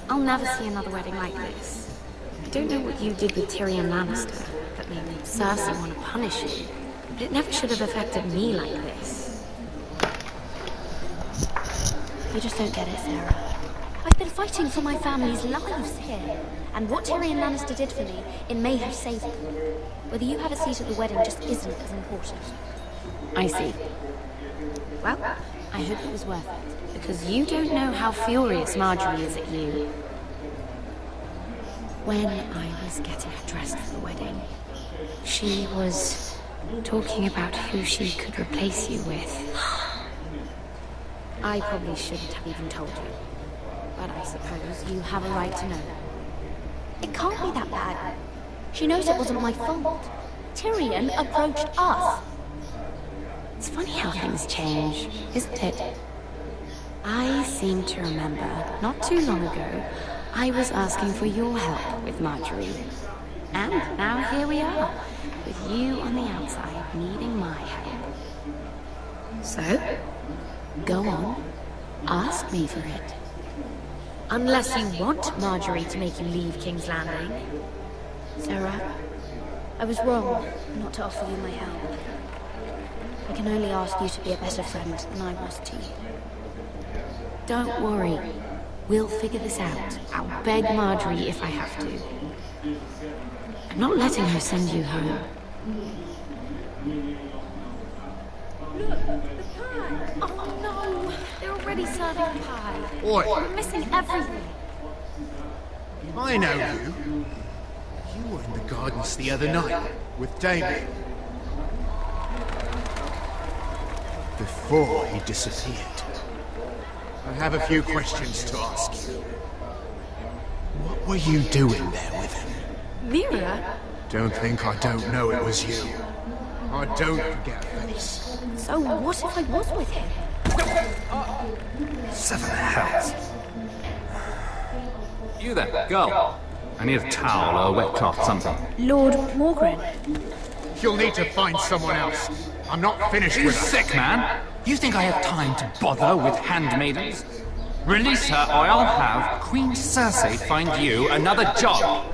I'll never see another wedding like this. I don't know what you did with Tyrion Lannister that made Cersei want to punish you, but it never should have affected me like this. I just don't get it, Sarah. I've been fighting for my family's lives here, and what Tyrion Lannister did for me, it may have saved them. Whether you have a seat at the wedding just isn't as important. I see. Well, I hope it was worth it, because you don't know how furious Marjorie is at you. When I was getting her dressed for the wedding, she was talking about who she could replace you with. I probably shouldn't have even told you, but I suppose you have a right to know. It can't be that bad. She knows it wasn't my fault. Tyrion approached us. It's funny how things change, isn't it? I seem to remember, not too long ago, I was asking for your help with Marjorie. And now here we are, with you on the outside, needing my help. So, go on, ask me for it. Unless you want Marjorie to make you leave King's Landing. Sarah, I was wrong not to offer you my help. I can only ask you to be a better friend than I was to you. Don't worry. We'll figure this out. I'll beg Marjorie if I have to. I'm not letting her send you home. Look, the pie! Oh no! They're already serving pie. Oi! We're missing everything. I know you. You were in the gardens the other night with Damien. Before he disappeared. I have a few questions to ask you. What were you doing there with him? Mira? Don't think I don't know it was you. I don't forget a face. So what if I was with him? 7 hells. You there, girl. I need a towel or a wet cloth, something. Lord Morgren. You'll need to find someone else. I'm not finished Are you with her. sick, man? You think I have time to bother with handmaidens? Release her, or I'll have Queen Cersei find you another job.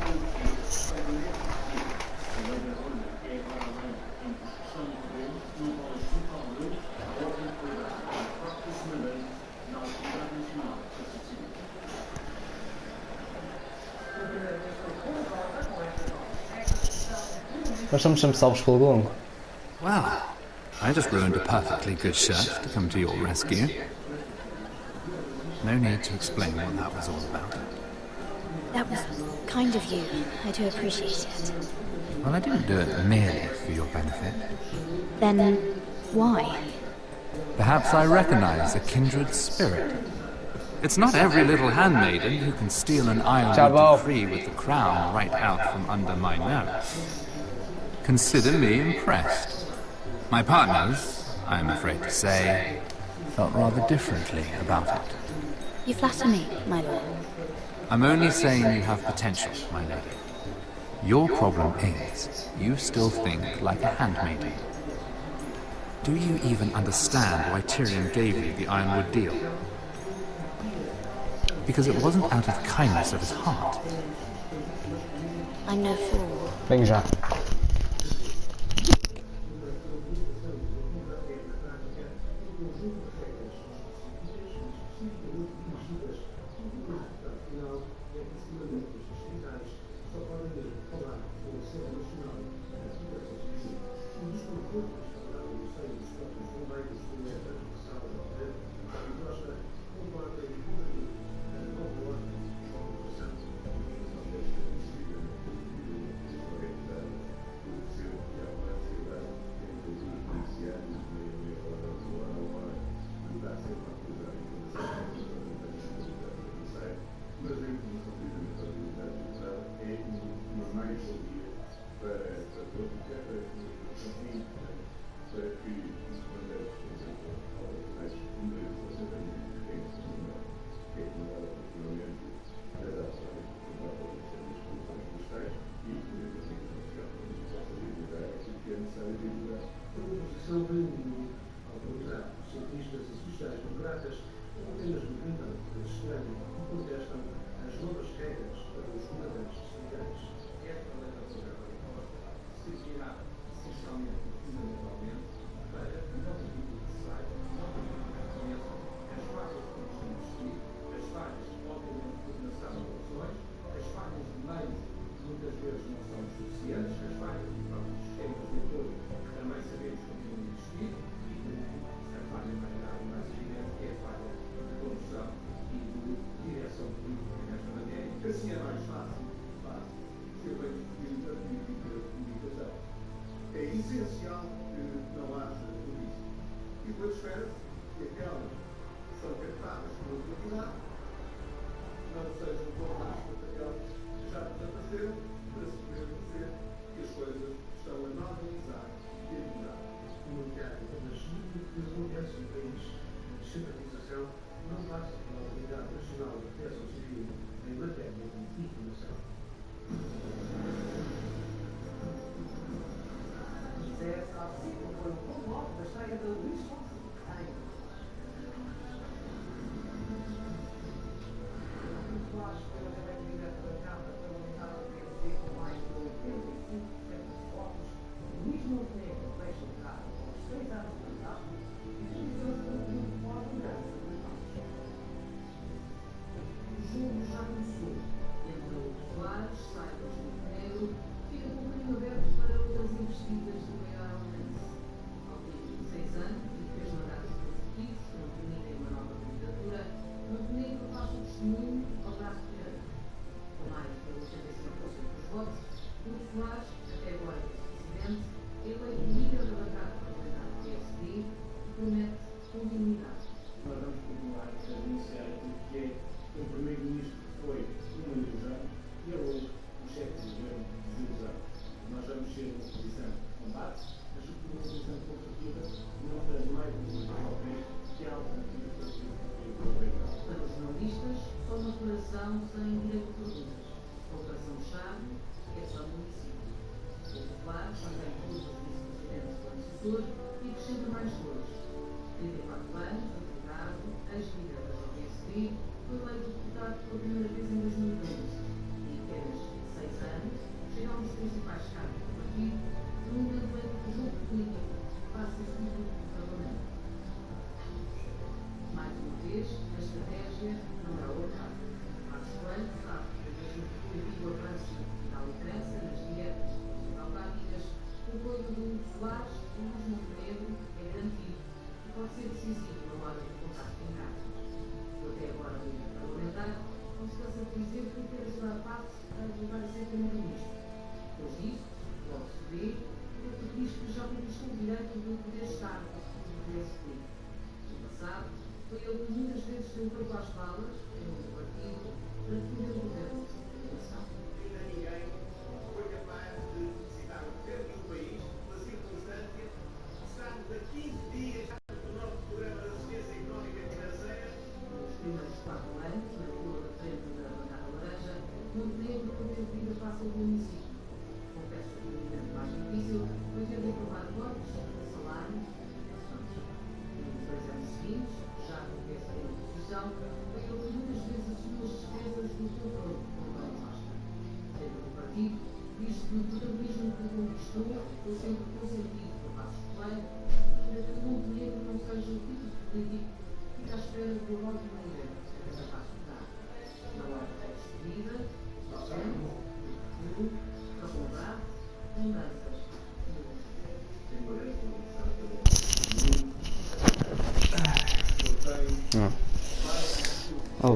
Mas somos sempre salvos pelo longo. Well, I just ruined a perfectly good shirt to come to your rescue. No need to explain what that was all about. That was kind of you. I do appreciate it. Well, I didn't do it merely for your benefit. Then why? Perhaps I recognize a kindred spirit. It's not every little handmaiden who can steal an iron decree with the crown right out from under my nose. Consider me impressed. My partners, I'm afraid to say, felt rather differently about it. You flatter me, my lord. I'm only saying you have potential, my lady. Your problem is, you still think like a handmaiden. Do you even understand why Tyrion gave you the Ironwood deal? Because it wasn't out of kindness of his heart. I'm no fool. Vem já.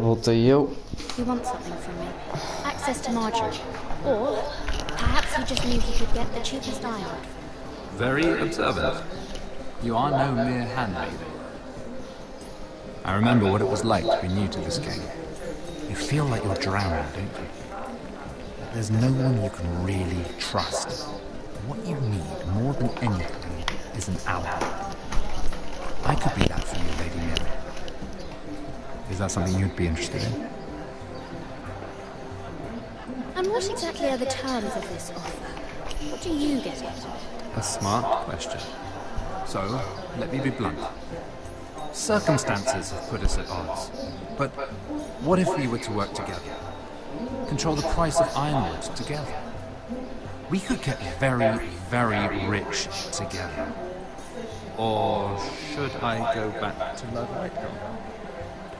Voltei eu. You want something from me? Access to Marjorie. Or perhaps he just knew he could get the cheapest iron. Very observant. You are no mere handmaid. I remember what it was like to be new to this game. You feel like you're drowning, don't you? There's no one you can really trust. What you need, more than anything, is an ally. I could be that for you, Lady Mira. Is that something you'd be interested in? And what exactly are the terms of this offer? What do you get out of it? A smart question. So, let me be blunt. Circumstances have put us at odds. But what if we were to work together? Control the price of ironwood together? We could get very, very rich together. Or should I go back to Lord Whitehall,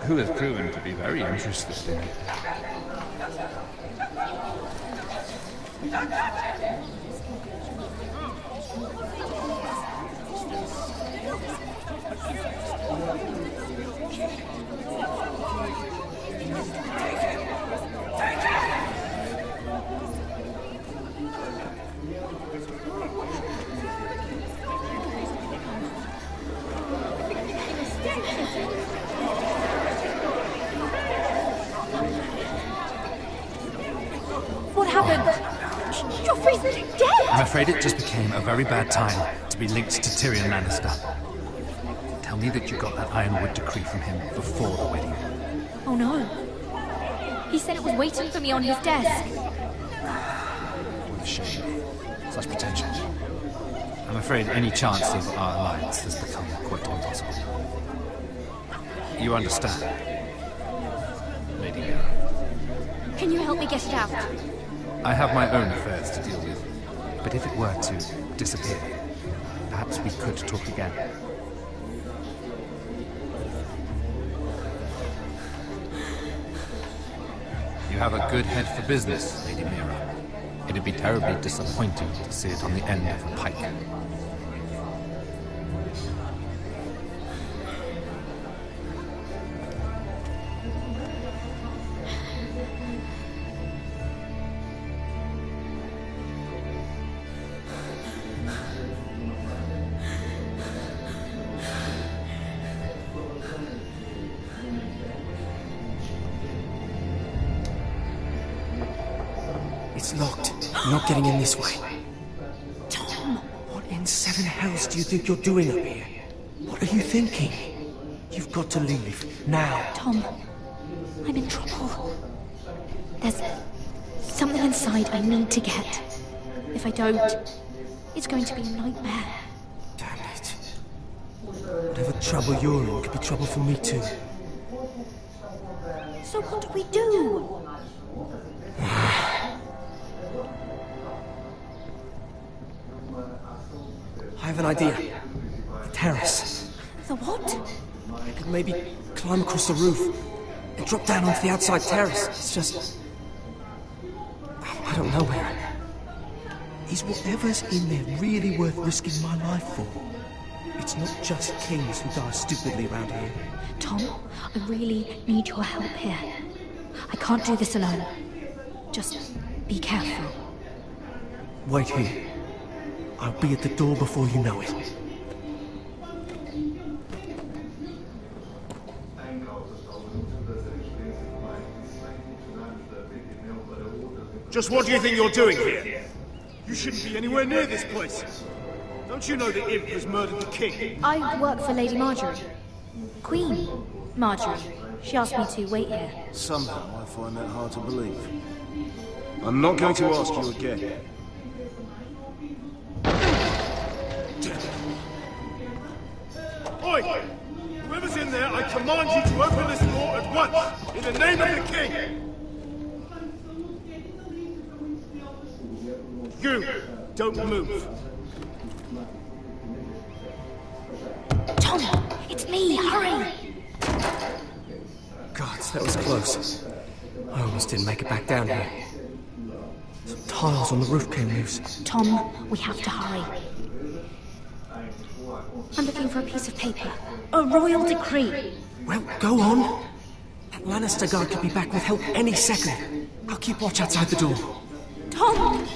who has proven to be very interested in it? What happened? You're freezing to death! I'm afraid it just became a very bad time to be linked to Tyrion Lannister. Tell me that you got that Ironwood decree from him before the wedding. Oh no. He said it was waiting for me on his desk. What a shame. Such pretensions. I'm afraid any chance of our alliance has become quite impossible. You understand, Lady Mira? Can you help me get it out? I have my own affairs to deal with, but if it were to disappear, perhaps we could talk again. You have a good head for business, Lady Mira. It'd be terribly disappointing to see it on the end of a pike. It's locked. You're not getting in this way. Tom! What in seven hells do you think you're doing up here? What are you thinking? You've got to leave. Now. Tom, I'm in trouble. There's something inside I need to get. If I don't, it's going to be a nightmare. Damn it. Whatever trouble you're in could be trouble for me too. So what do we do? I have an idea. The terrace. The what? I could maybe climb across the roof and drop down onto the outside terrace. It's just... I don't know where. Is whatever's in there really worth risking my life for? It's not just kings who die stupidly around here. Tom, I really need your help here. I can't do this alone. Just be careful. Wait here. I'll be at the door before you know it. Just what do you think you're doing here? You shouldn't be anywhere near this place. Don't you know the imp has murdered the king? I work for Lady Marjorie. Queen Marjorie. She asked me to wait here. Somehow I find that hard to believe. I'm not going to ask you again. Oi! Whoever's in there, I command you to open this door at once! In the name of the king! You! Don't move! Tom! It's me! Hurry! Gods, that was close. I almost didn't make it back down here. Some tiles on the roof came loose. Tom, we have to hurry. I'm looking for a piece of paper. A royal decree. Well, go on. That Lannister guard could be back with help any second. I'll keep watch outside the door. Tom!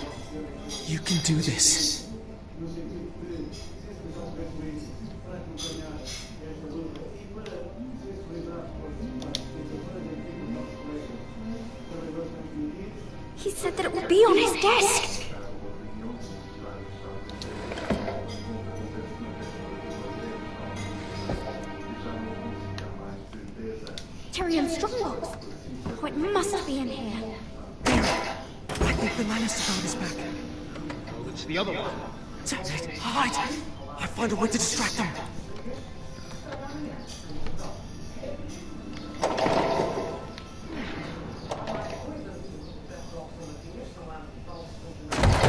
You can do this. He said that it would be on his desk. Tyrion Strongbox. Oh, it must be in here. I think the Lannister guard is back. Oh, it's the other one. Damn it! Hide! I'll find a way to distract them.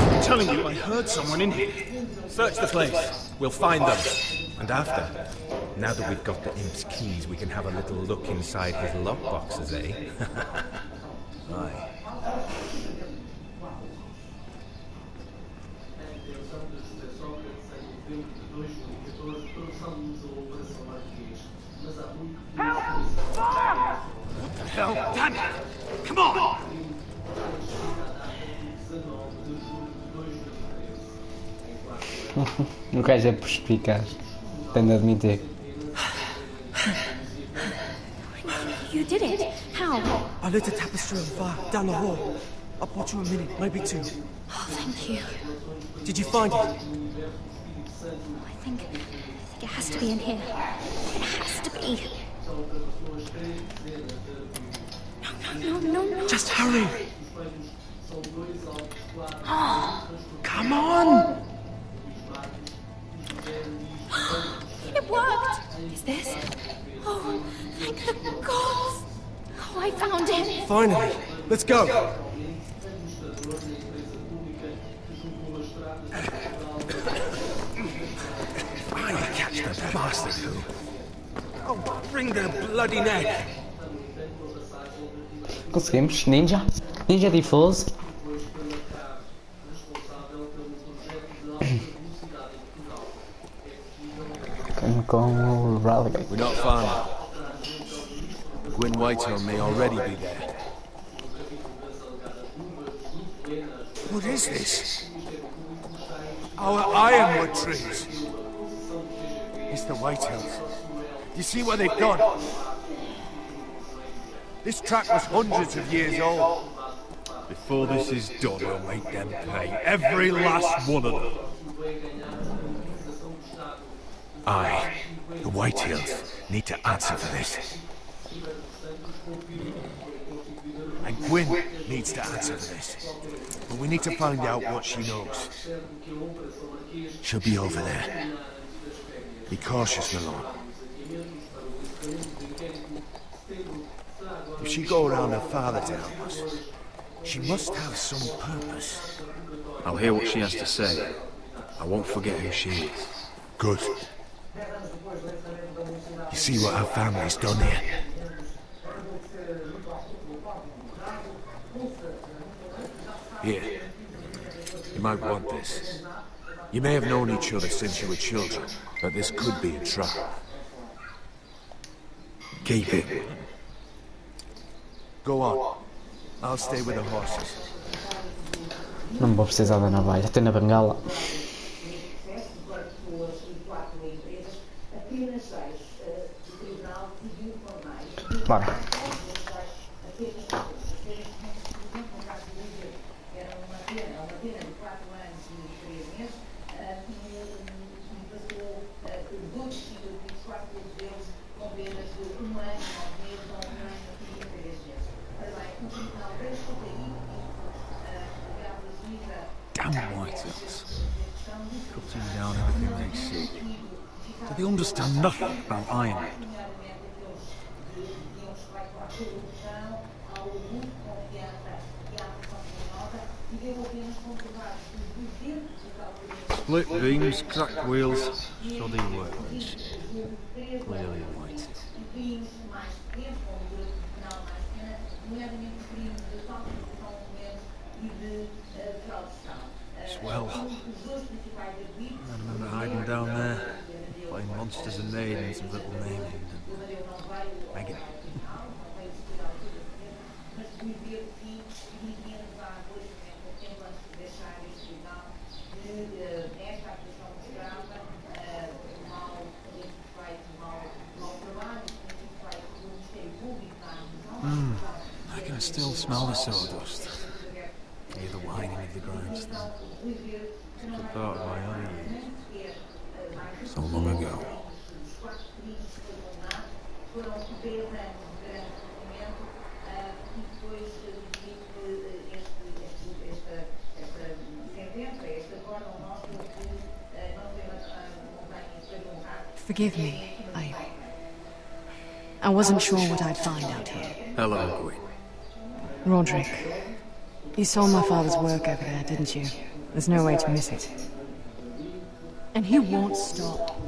I'm telling you, I heard someone in here. Search the place. We'll find them. And after, now that we've got the imp's keys, we can have a little look inside his lockboxes, eh? Aye. What the hell? Damn it! Come on! O gajo é perspicaz. Tenho de admitir. You did it. How? I lit a tapestry on fire down the hall. I'll bought you a minute, maybe two. Oh, thank you. Did you find it? I think it has to be in here. It has to be. No. Just hurry. Oh. Come on! It worked! Is this? Oh, thank the gods! Oh, I found it! Finally! Let's go! I catch the bastard who... Oh, bring their bloody neck! Conseguimos. Ninja. Ninja difuso. Com o Raleigh. We're not far now. Gwyn Whitehall may already be there. What is this? Our ironwood trees. It's the Whitehills. You see where they've gone? This track was hundreds of years old. Before this is done, we'll make them pay. Every last one of them. Aye. The Whitehills need to answer for this. And Gwyn needs to answer for this. But we need to find out what she knows. She'll be over there. Be cautious, Malone. If she go around her father to help us, she must have some purpose. I'll hear what she has to say. I won't forget who she is. Good. You see what our family's done here? Here. You might want this. You may have known each other since you were children, but this could be a trap. Keep it. Go on. I'll stay with the horses. Não vou precisar da navalha, tenho a bengala. Bora. Damn whitetails. Cutting down everything they see. Do they understand nothing about Ironwood? Split beams, cracked wheels, shoddy workbench. Clearly a whitetail. Swell. I remember hiding down there, playing monsters and maidens with little Mamie and Megan. I can still smell the sawdust. Hear the whining of the grindstone. Such a thought of my other years. So long ago. Forgive me. I wasn't sure what I'd find out here. Hello, Gwyn. Roderick, you saw my father's work over there, didn't you? There's no way to miss it. And he won't stop.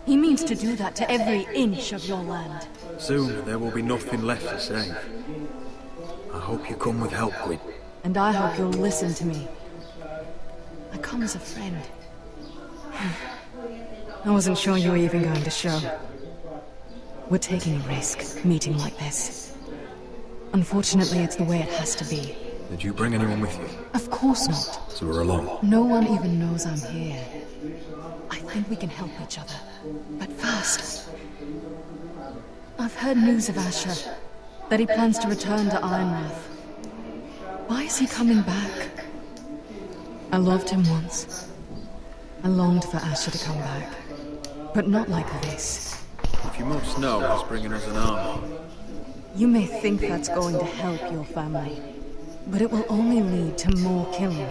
He means to do that to every inch of your land. Soon there will be nothing left to save. I hope you come with help, Gwyn. And I hope you'll listen to me. I come as a friend. I wasn't sure you were even going to show. We're taking a risk, meeting like this. Unfortunately, it's the way it has to be. Did you bring anyone with you? Of course not. So we're alone? No one even knows I'm here. I think we can help each other. But first... I've heard news of Asher. That he plans to return to Ironrath. Why is he coming back? I loved him once. I longed for Asher to come back. But not like this. If you must know, he's bringing us an army. You may think that's going to help your family, but it will only lead to more killing.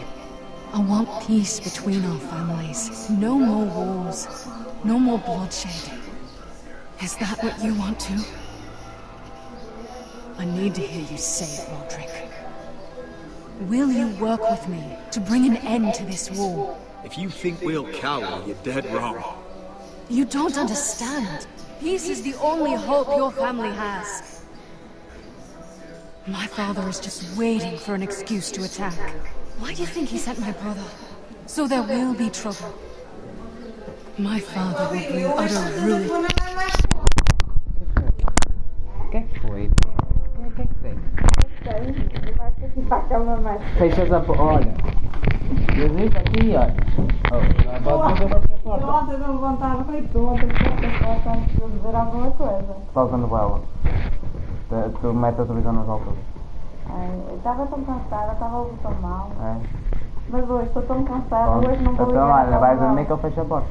I want peace between our families. No more wars. No more bloodshed. Is that what you want too? I need to hear you say it, Roderick. Will you work with me to bring an end to this war? If you think we'll cower, you're dead wrong. You don't understand. Peace is the only hope your family has. My father is just waiting for an excuse to attack. Why do you think he sent my brother? So there will be trouble. My father will bring utter ruin. Fechas a porta. Olha. Desliga aqui, olha. Eu ontem não levantava feito tu, ontem que a porta antes de dizer alguma coisa. Está usando vela. Tu metes a televisão nas alturas. Eu estava tão cansada, estava a ouvir tão mal. É. Mas hoje estou tão cansada, hoje não vou ligar. Então olha, vais dormir que eu fecho a porta.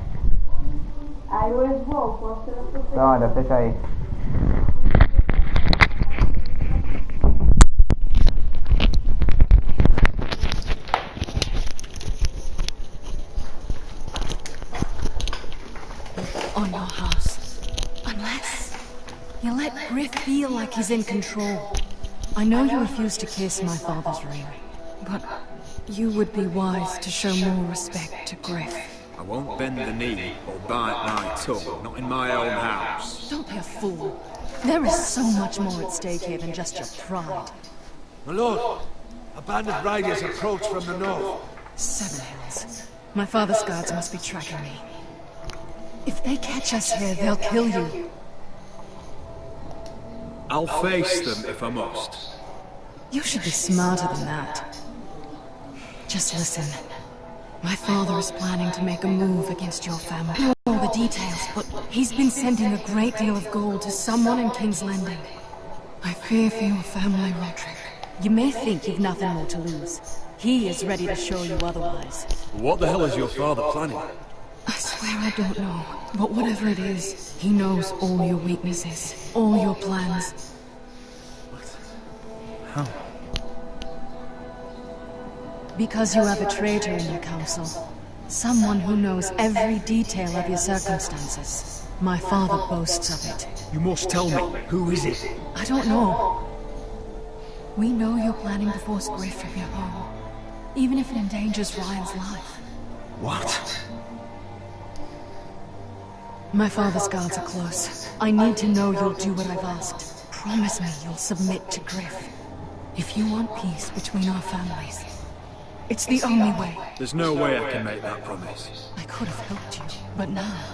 Hoje vou, posso ter a certeza. Então olha, fecha aí. on your house. Unless you let Griff feel like he's in control. I know you refuse to kiss my father's ring, but you would be wise to show more respect to Griff. I won't bend the knee or bite my tongue, not in my own house. Don't be a fool. There is so much more at stake here than just your pride. My lord, a band of riders approach from the north. 7 Hills. My father's guards must be tracking me. If they catch us here, they'll kill you. I'll face them if I must. You should be smarter than that. Just listen. My father is planning to make a move against your family. I don't know all the details, but he's been sending a great deal of gold to someone in King's Landing. I fear for your family, Roderick. You may think you've nothing more to lose. He is ready to show you otherwise. What the hell is your father planning? I swear I don't know, but whatever it is, he knows all your weaknesses, all your plans. How? Because you have a traitor in your council. Someone who knows every detail of your circumstances. My father boasts of it. You must tell me. Who is it? I don't know. We know you're planning to force Griff from your home, even if it endangers Ryan's life. What? My father's guards are close. I need to know you'll do what I've asked. Promise me you'll submit to Griff. If you want peace between our families, it's the only way. There's no way I can make that promise. I could have helped you, but now,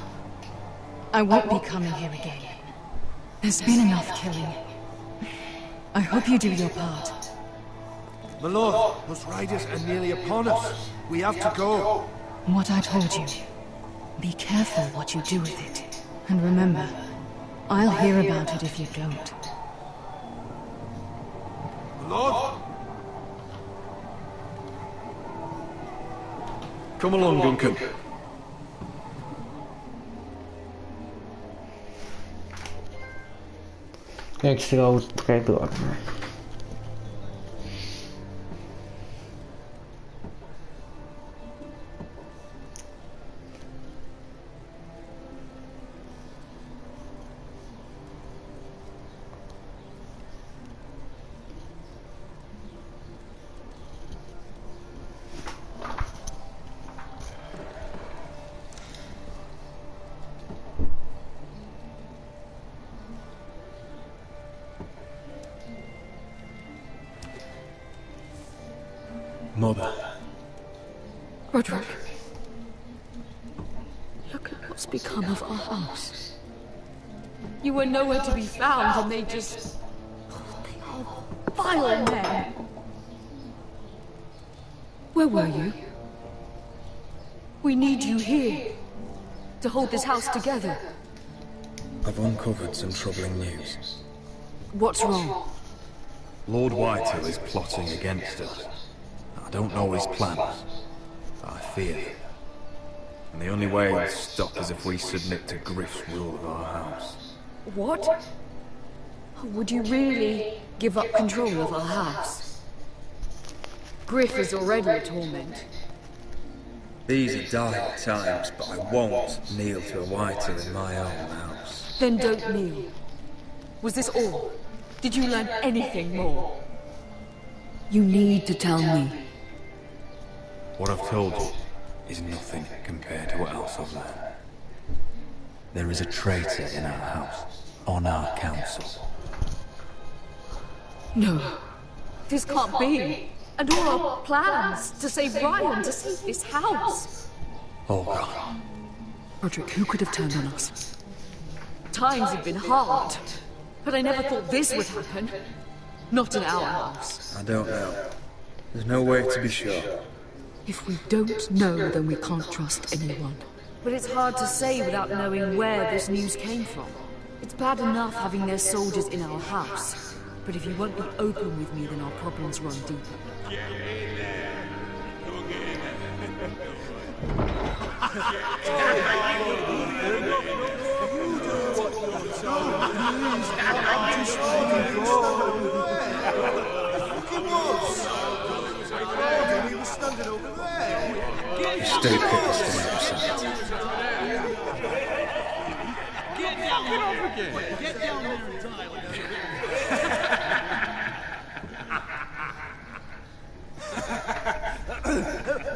I won't be coming here again. There's been enough killing. I hope you do your part. My lord, those riders are nearly upon us. We have to go. What I told you. Be careful what you do with it. And remember, I'll hear about it if you don't. My lord? Come along, Duncan. Jak se ho traidor. Mother. Roderick. Look at what's become of our house. You were nowhere to be found, and they just... They are vile men. Where were you? We need you here, to hold this house together. I've uncovered some troubling news. What's wrong? Lord Whitehill is plotting against us. I don't know his plans, but I fear him. And the only way he'll stop is if we submit to Griff's rule of our house. What? Would you really give up control of our house? Griff is already a torment. These are dire times, but I won't kneel to a Whitehill in my own house. Then don't kneel. Was this all? Did you learn anything more? You need to tell me. What I've told you is nothing compared to what else I've learned. There is a traitor in our house, on our council. No. This can't be. And all our plans to save Ryan, to save this house. All gone. Roderick, who could have turned on us? Times have been hard, but I never thought this would happen. Not in our house. I don't know. There's no way to be sure. If we don't know, then we can't trust anyone. But it's hard to say without knowing where this news came from. It's bad enough having their soldiers in our house. But if you won't be open with me, then our problems run deeper. You stay put this thing outside. again. Get down there and dial it.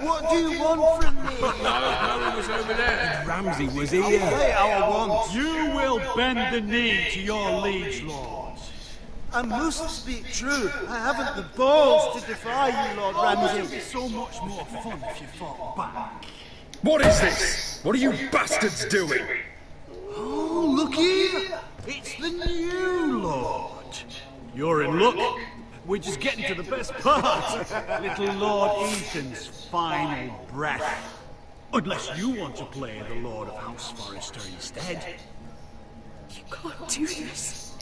What do you want from me? No, he was over there. Ramsay was here. Say our wants. You will bend the knee to your liege lords. I must speak true. I haven't the balls to defy you, Lord Ramsay. It would be so much more fun if you fought back. What is this? What are you bastards doing? Oh, look here! It's the new Lord. You're in luck. We're just getting to the best part. Little Lord Ethan's final breath. Unless you want to play the Lord of House Forrester instead. You can't do this.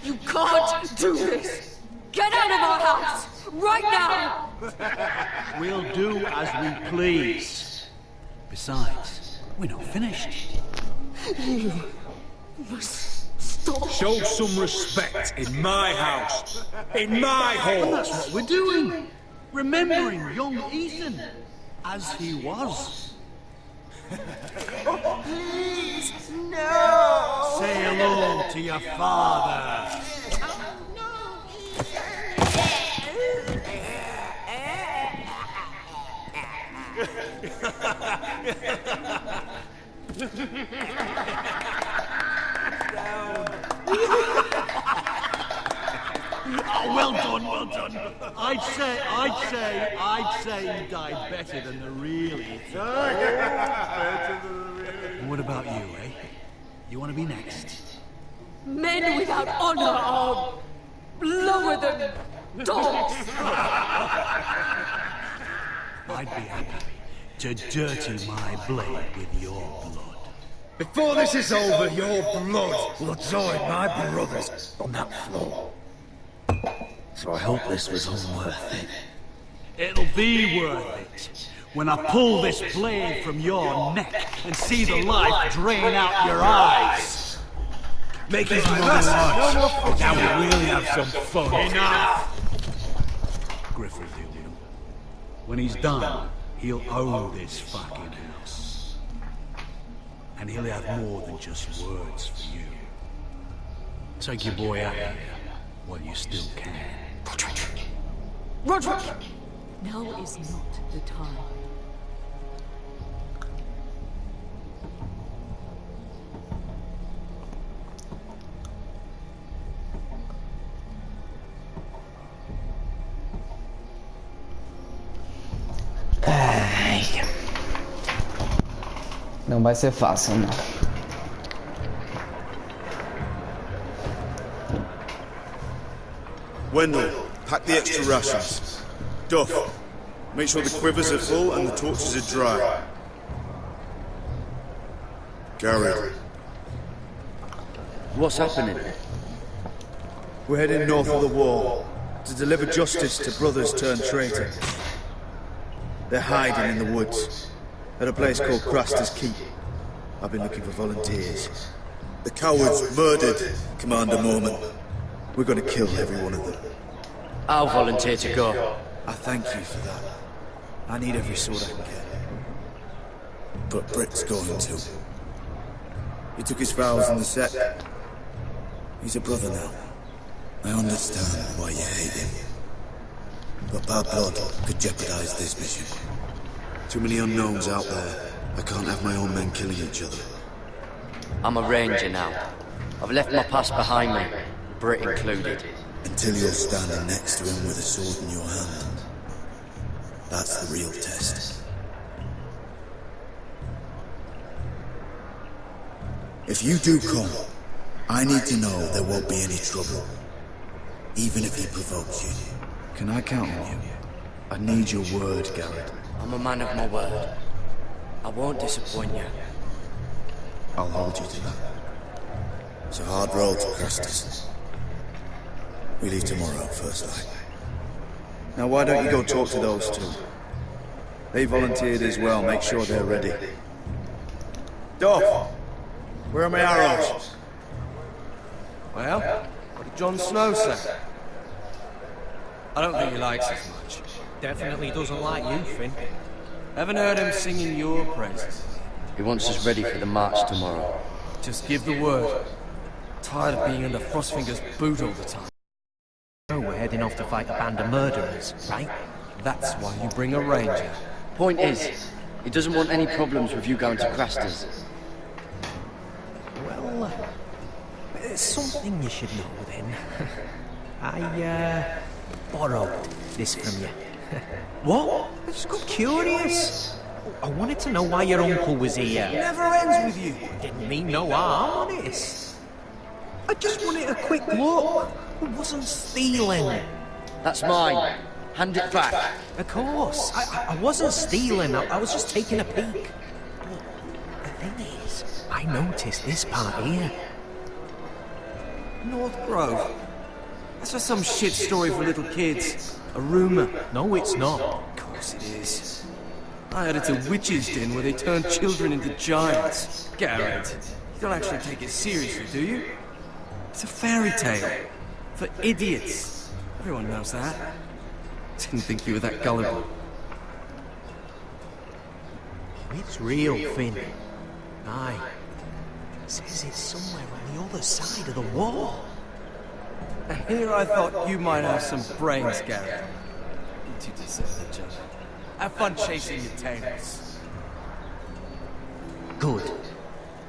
You can't do this. Get out of our house! Right now! We'll do as we please. Besides, we're not finished. You must stop. Show some respect in my house. In my hall. And that's what we're doing. Remembering young Ethan as he was. Oh, please, no! Say hello to your father. Oh, well done, well done. I'd say you died better than the real Ethan. What about you, eh? You want to be next? Men without honor are lower than dogs. I'd be happy to dirty my blade with your blood. Before this is over, your blood will join my brothers on that floor. So I hope this was all worth it. It'll be worth it when I pull this blade from your neck and see the life drain out your eyes. Make his mother watch. Now we really have some fun. Enough! Griff will deal with him. When he's done, he'll own this fucking house. And he'll have more than just words for you. Take your boy out of here while you still can. Roderick! Now is not the time. Ai. Não vai ser fácil, não. Wendell, pack the extra rations. Duff, make sure the quivers are full and the torches are dry. Gary. What's happening? We're heading north of the wall to deliver justice to brothers turned traitor. They're hiding in the woods at a place called Craster's Keep. I've been looking for volunteers. The cowards murdered Commander Mormon. We're going to kill every one of them. I'll volunteer to go. I thank you for that. I need every sword I can get. But Britt's going too. He took his vows in the set. He's a brother now. I understand why you hate him. But bad blood could jeopardize this mission. Too many unknowns out there. I can't have my own men killing each other. I'm a ranger now. I've left my past behind me, Britt included. Until you're standing next to him with a sword in your hand. That's the real test. If you do come, I need to know there won't be any trouble. Even if he provokes you. Can I count on you? I need your word, Garrett. I'm a man of my word. I won't disappoint you. I'll hold you to that. It's a hard road to Crestus. We leave tomorrow, first light. Now why don't you go talk to those two? They volunteered as well, make sure they're ready. Duff! Where are my arrows? Well, what did Jon Snow say? I don't think he likes us much. Definitely doesn't like you, Finn. Haven't heard him singing your praises. He wants us ready for the march tomorrow. Just give the word. Tired of being under Frostfinger's boot all the time. So we're heading off to fight a band of murderers, right? That's why you bring a ranger. Point is, he doesn't want any problems with you going to Craster's. Well, there's something you should know then. I, borrowed this from you. What? I just got curious. I wanted to know why your uncle was here. It never ends with you. Didn't mean no harm, honest. I just wanted a quick look. I wasn't stealing. That's mine. Hand it back. Of course. I wasn't stealing. I was just taking a peek. But the thing is, I noticed this part here. North Grove? That's just some shit story for little kids. A rumour. No, it's not. Of course it is. I heard it's a witch's den where they turn children into giants. Garrett, you don't actually take it seriously, do you? It's a fairy tale. For idiots. Everyone knows that. Didn't think you were that gullible. It's real, Finn. Aye. Says it's somewhere on the other side of the wall. And here I thought you might have some brains, Garrett. You two deserve each other. Have fun chasing your tails. Good.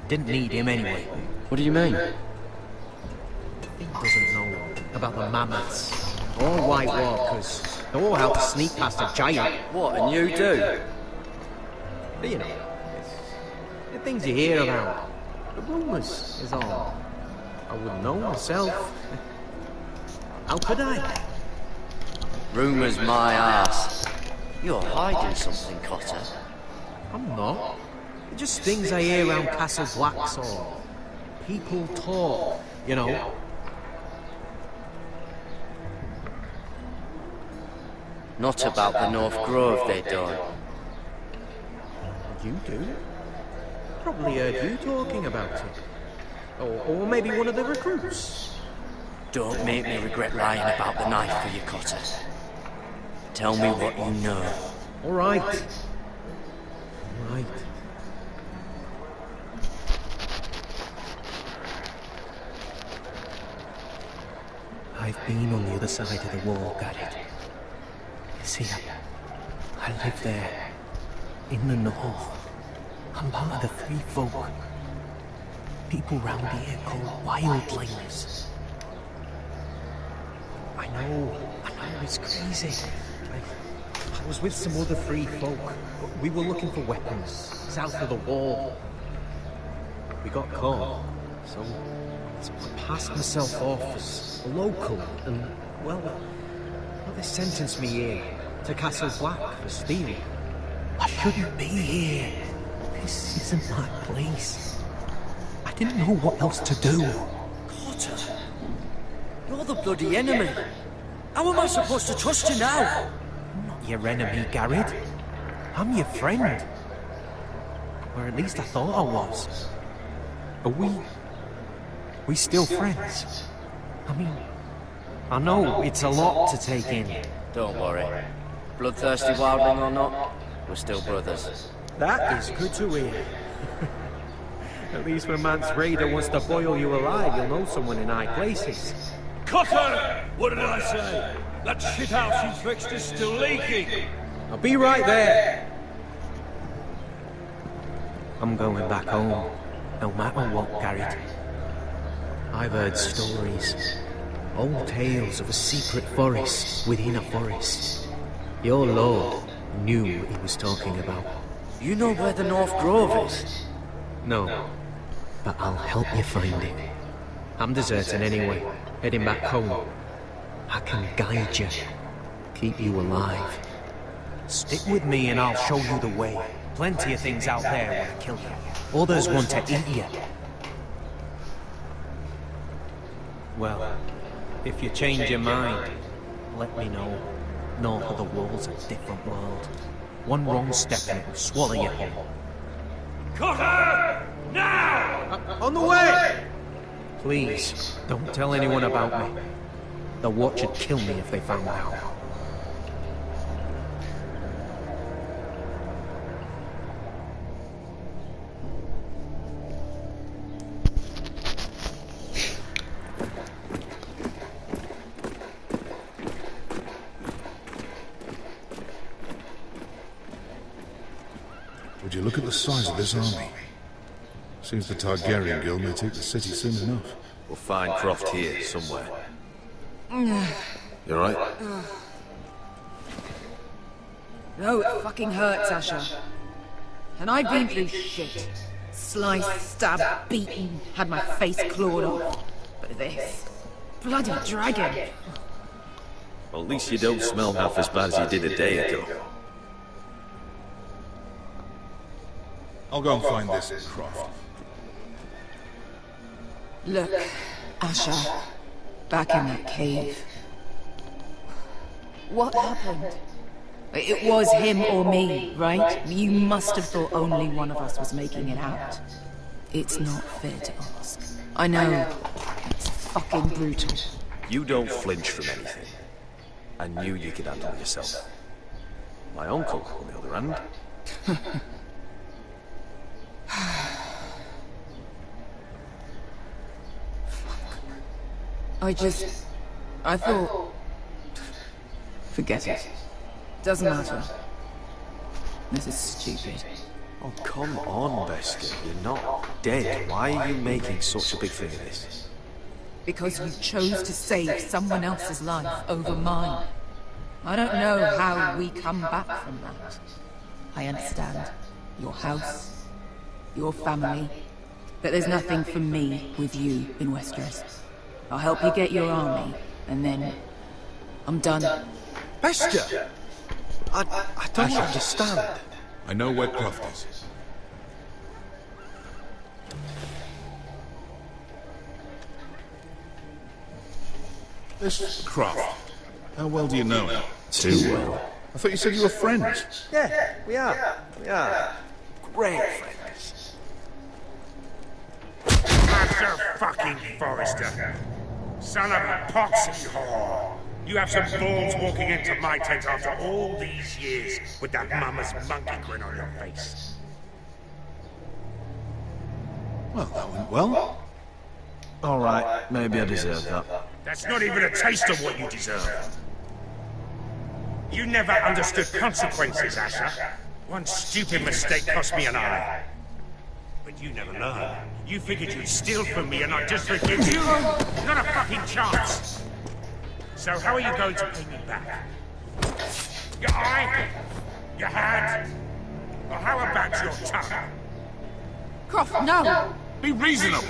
Didn't need him anyway. What do you mean? He doesn't know about the mammoths or White Walkers or how to sneak past a giant. What, and you do? But you know, it's the things you hear about. The rumours is all. I wouldn't know myself. How could I? Rumours my ass. You're hiding something, Cotter. I'm not. It's just things I hear around Castle Blacks or people talk, you know. Not about the North Grove they done. You do? Probably heard you talking about it. Or maybe one of the recruits. Don't make me regret lying about the knife for you, Cotter. Tell me what you know. All right. All right. I've been on the other side of the wall, Garrett. You see, I live there, in the north. I'm part of the Free Folk. People round here called wildlings. I know, it's crazy. I was with some other Free Folk. We were looking for weapons, south of the wall. We got caught, so I passed myself off as a local, and, well, they sentenced me here, to Castle Black for stealing. I shouldn't be here. This isn't my place. I didn't know what else to do. Cotter, you're the bloody enemy. How am I supposed to trust you now? I'm not your enemy, Garrett. I'm your friend. Or at least I thought I was. Are we still friends? I mean, I know it's a lot to take in. Don't worry. Bloodthirsty wildling or not, we're still brothers. That is good to hear. At least when Mance Raider wants to boil you alive, you'll know someone in high places. Cotter! What did I say? That shithouse you fixed is still leaking! I'll be right there! I'm going back home, no matter what, Garrett. I've heard stories. Old tales of a secret forest within a forest. Your lord knew what he was talking about. You know where the North Grove is? No, but I'll help you find it. I'm deserting anyway, heading back home. I can guide you, keep you alive. Stick with me and I'll show you the way. Plenty of things out there want to kill you. Others want to eat you. Well, if you change your mind, let me know. North of the wall's a different world. One wrong step and it will swallow you whole. Cotter! Now! On the way! Please, don't tell anyone about me. The Watch would kill me if they found out. Look at the size of this army. Seems the Targaryen Guild may take the city soon enough. We'll find Croft here, somewhere. You alright? No, it fucking hurts, Asher. And I've been through shit. Sliced, stabbed, beaten, had my face clawed off. But this... bloody dragon. Well, at least you don't smell half as bad as you did a day ago. I'll go and find this Croft. Look, Asher. Back in that cave. What happened? It was him or me, right? You must have thought only one of us was making it out. It's not fair to ask. I know. It's fucking brutal. You don't flinch from anything. I knew you could handle yourself. My uncle, on the other hand... I thought... Forget it. Doesn't matter. This is stupid. Oh, come on, Beskar. You're not dead. Why are you making such a big thing of this? Because you chose to save someone else's life over mine. I don't know how we come back from that. I understand. Your house, your family. But there's nothing for me with you in Westeros. I'll help you get your army, and then... I'm done. Beskar! I don't understand. I know where Croft is. This Croft, how well do you know him? Too well. I thought you said you were friends. Yeah, we are. We are. Great friends. Master fucking Forrester. Son of a poxy whore. You have some balls walking into my tent after all these years with that mama's monkey grin on your face. Well, that went well. Alright, maybe I deserve that. That's not even a taste of what you deserve. You never understood consequences, Asher. One stupid mistake cost me an eye. But you never learned. You figured you'd steal from me and I'd just forgive you? Not a fucking chance! So how are you going to pay me back? Your eye? Your hand? Or how about your tongue? Croft, no! Be reasonable!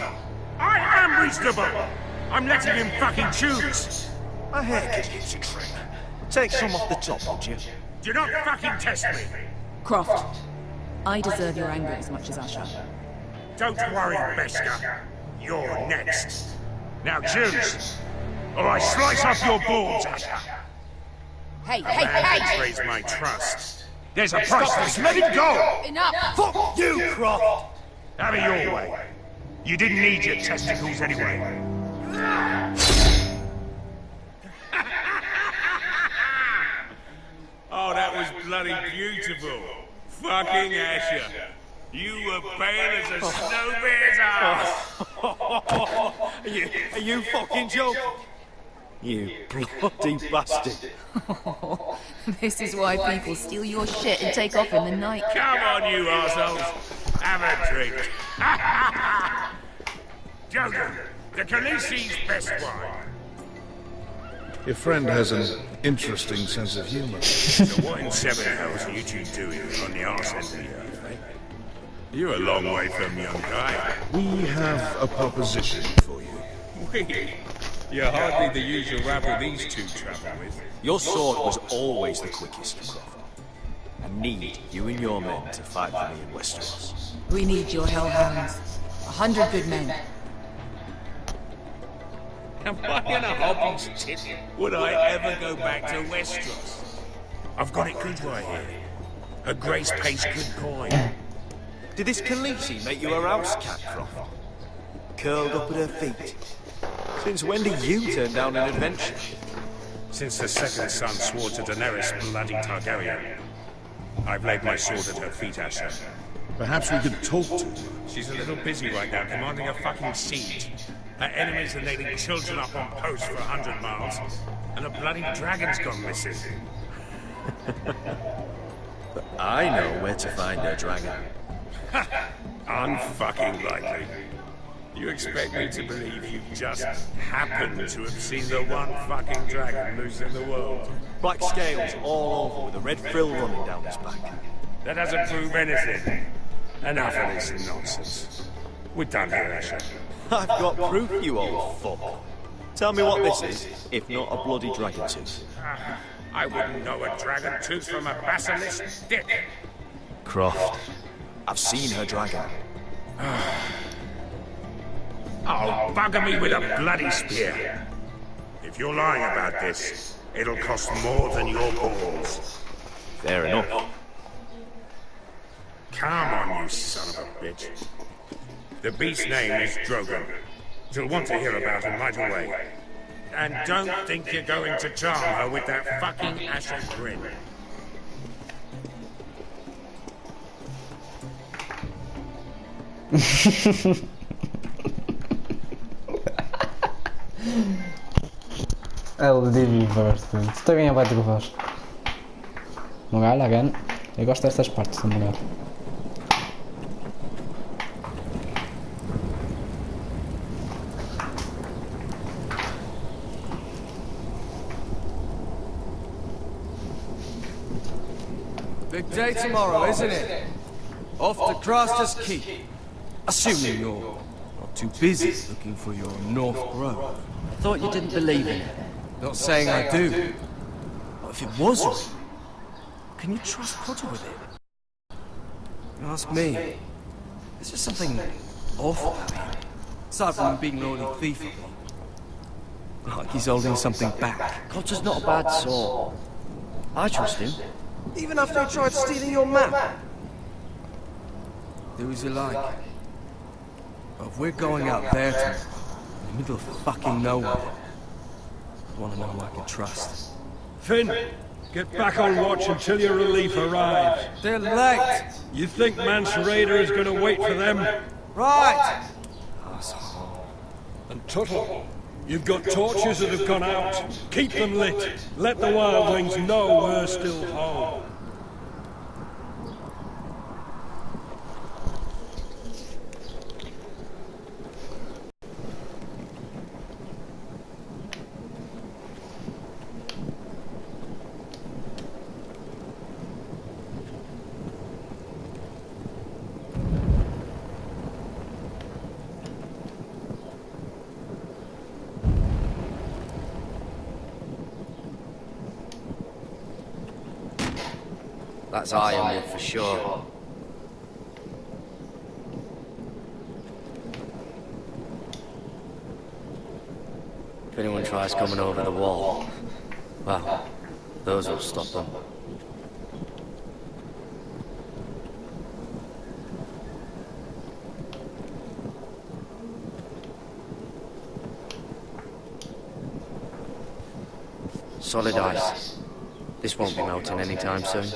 I am reasonable! I'm letting him fucking choose! My hair could use a trim. Take some off the top, would you? Do not fucking test me! Croft, I deserve your anger as much as Asher. Don't worry, Beskar. You're next. Now choose! Or I slice off your balls, Asher! Hey, Betrays my trust. There's a price. Let him go! Enough! Fuck you, Croft! Have it your way. You didn't need your testicles anyway. Oh, that was bloody beautiful. Fucking Asher. You were pale as a snow bear's ass. Are you fucking joking? You bloody bastard. This is why people steal your shit and take off in the night. Come on, you arseholes. Have a drink. Joker, the Khaleesi's best wine. Your friend has an interesting sense of humor. So what in 7 hells are you two doing on the arse end of the earth, eh? You're a long way from young guy. We have a proposition for you. We? You're hardly the usual rabble these two travel with. Your sword was always the quickest, Croft. I need you and your men to fight for me in Westeros. We need your hellhounds. 100 good men. Am I in a hobby's tit? Would I ever go back to Westeros? I've got it good right here. Her Grace pays good coin. Did this Khaleesi make you a house cat, Croft? Curled up at her feet? Since when did you turn down an adventure? Since the second son swore to Daenerys bloody Targaryen. I've laid my sword at her feet, Asher. Perhaps we could talk to her. She's a little busy right now, commanding a fucking siege. Her enemies are nailing children up on posts for 100 miles, and a bloody dragon's gone missing. But I know where to find her dragon. Unfucking likely. You expect me to believe you just happened to have seen the one fucking dragon loose in the world? Black scales all over with a red frill running down his back. That doesn't prove anything. Enough of this nonsense. We're done here, Asher. I've got proof, you old fuck. Tell me what this is, if not a bloody dragon tooth. I wouldn't know a dragon tooth from a basilisk dick. Croft, I've seen her dragon. Oh, bugger me with a bloody spear. If you're lying about this, it'll cost more than your balls. Fair enough. Come on, you son of a bitch. The beast's name is Drogon. She'll want to hear about him right away. And don't think you're going to charm her with that fucking Asher grin. Ele diverte-se. Está bem abaixo do que faz. Mogal, again. Eu gosto destas partes do Mogal. Big day tomorrow, isn't it? Off to Craster's Keep. Assuming you're not too busy looking for your North Grove. I thought you didn't believe in it. Not saying I do. But if it was real, can you trust Potter with it? You ask me. There's just something awful about him. Aside from being an ordinary thief, like he's holding something back. Cotter's not a bad sort. I trust him. Even after he tried stealing your map. Do as you like. But if we're going out there tomorrow, in the middle of fucking nowhere, I want to know who I can trust. Finn, get back on watch until your relief arrives. They're late. You think Mance Rayder is going to wait for them? Right. And Tuttle, you've got torches that have gone out. Keep them lit. Let the wildlings know we're still home. That's Ironwood for sure. If anyone tries coming over the wall, well, those will stop them. Solid ice. This won't be melting anytime soon.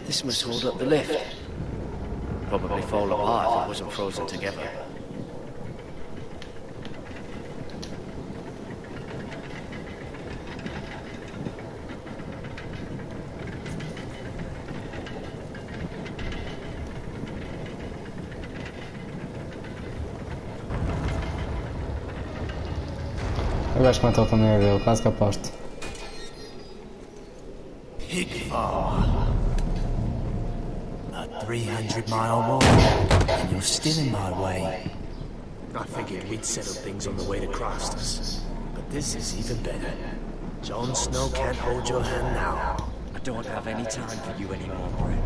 This must hold up the lift. Probably fall apart if it wasn't frozen together. Eu acho que matou também a dele, quase que aposto. Pig farm. A 300-mile walk, and you're still in my way. I figured we'd settle things on the way to Craster's, but this is even better. Jon Snow can't hold your hand now. I don't have any time for you anymore, Brett.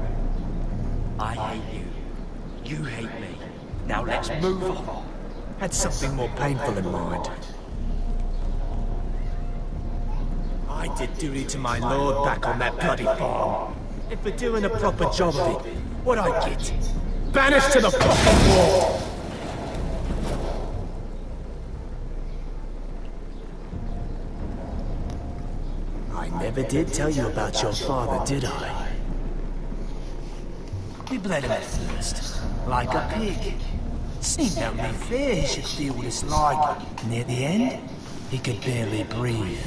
I hate you. You hate me. Now let's move on. Had something more painful in mind. I did duty to my lord back on that bloody farm. And for doing a proper job of it, what'd I get? Banished to the fucking wall! I never did tell you about your father, did I? We bled him at first, like a pig. Seemed only fair he should feel what it's like. Near the end, he could barely breathe.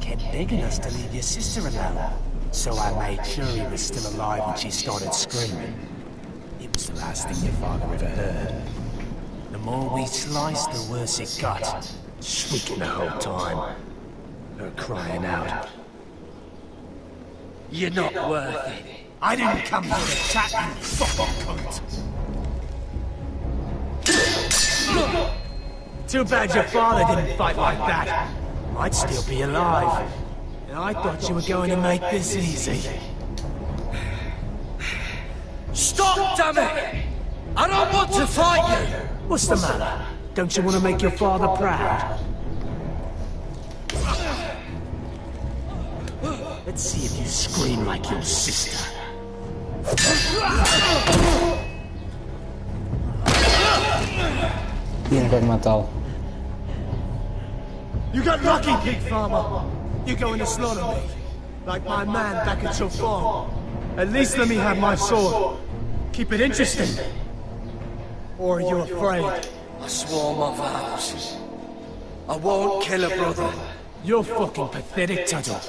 Kept begging us to leave your sister alone. So I made sure he was still alive when she started screaming. It was the last thing your father ever heard. The more we sliced, the worse it got. Shrieking the whole time. Her crying out. You're not worth it. I didn't come here to chat, you fucking cunt. Too bad your father didn't fight like that. I'd still be alive. And I thought you were going to make this easy. Stop, damn it! I don't want to fight you! What's the matter? Don't you want to make your father proud? Let's see if you scream like your sister. Não quero matá-lo. You got lucky, pig farmer. You're going to slaughter me, like my man back at your farm. At least let me have my sword. Keep it interesting. Or are you afraid? I swore my vows. I won't kill a brother. You're fucking pathetic, Tuttle.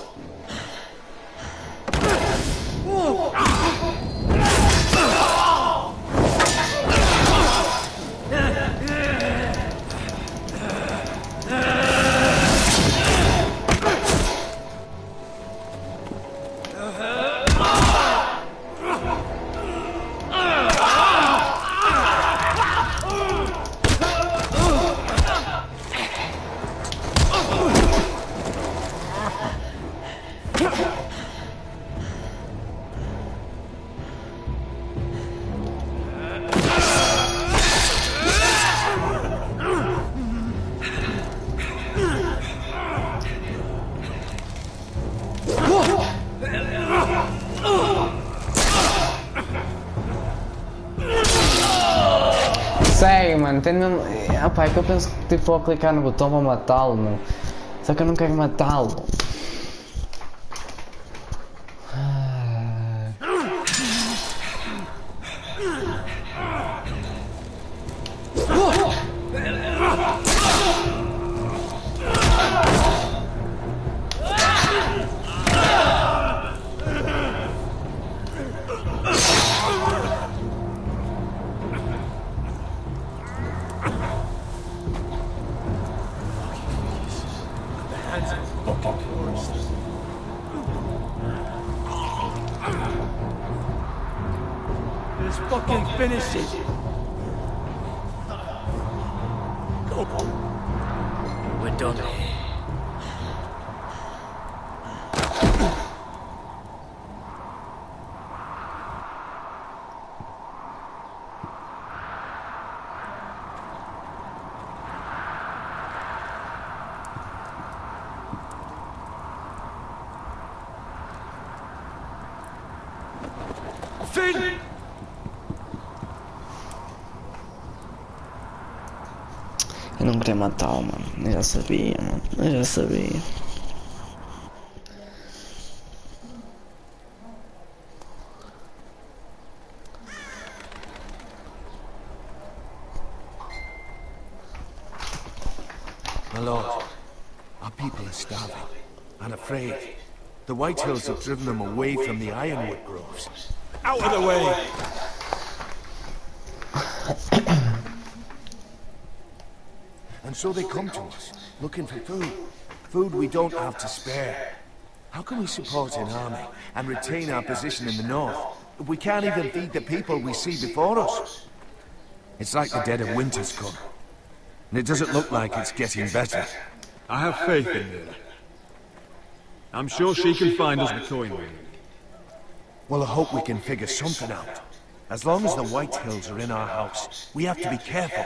Segue, mano, tem mesmo. Opa, é que eu penso que tipo vou clicar no botão para matá-lo, meu. Só que eu não quero matá-lo. Let's fucking finish it. Go. We're done. Finn! Eu não queria matá-lo, mano. Eu já sabia, mano. Eu já sabia. My lord, our people are starving and afraid. The White Hills have driven them away from the ironwood groves. Out of the way! And so they come to us, looking for food. Food we don't have to spare. How can we support an army and retain our position in the north if we can't even feed the people we see before us? It's like the dead of winter's come. And it doesn't look like it's getting better. I have faith in her. I'm sure she can find us the coin ring. Well, I hope we can figure something out. As long as the White Hills are in our house, we have to be careful.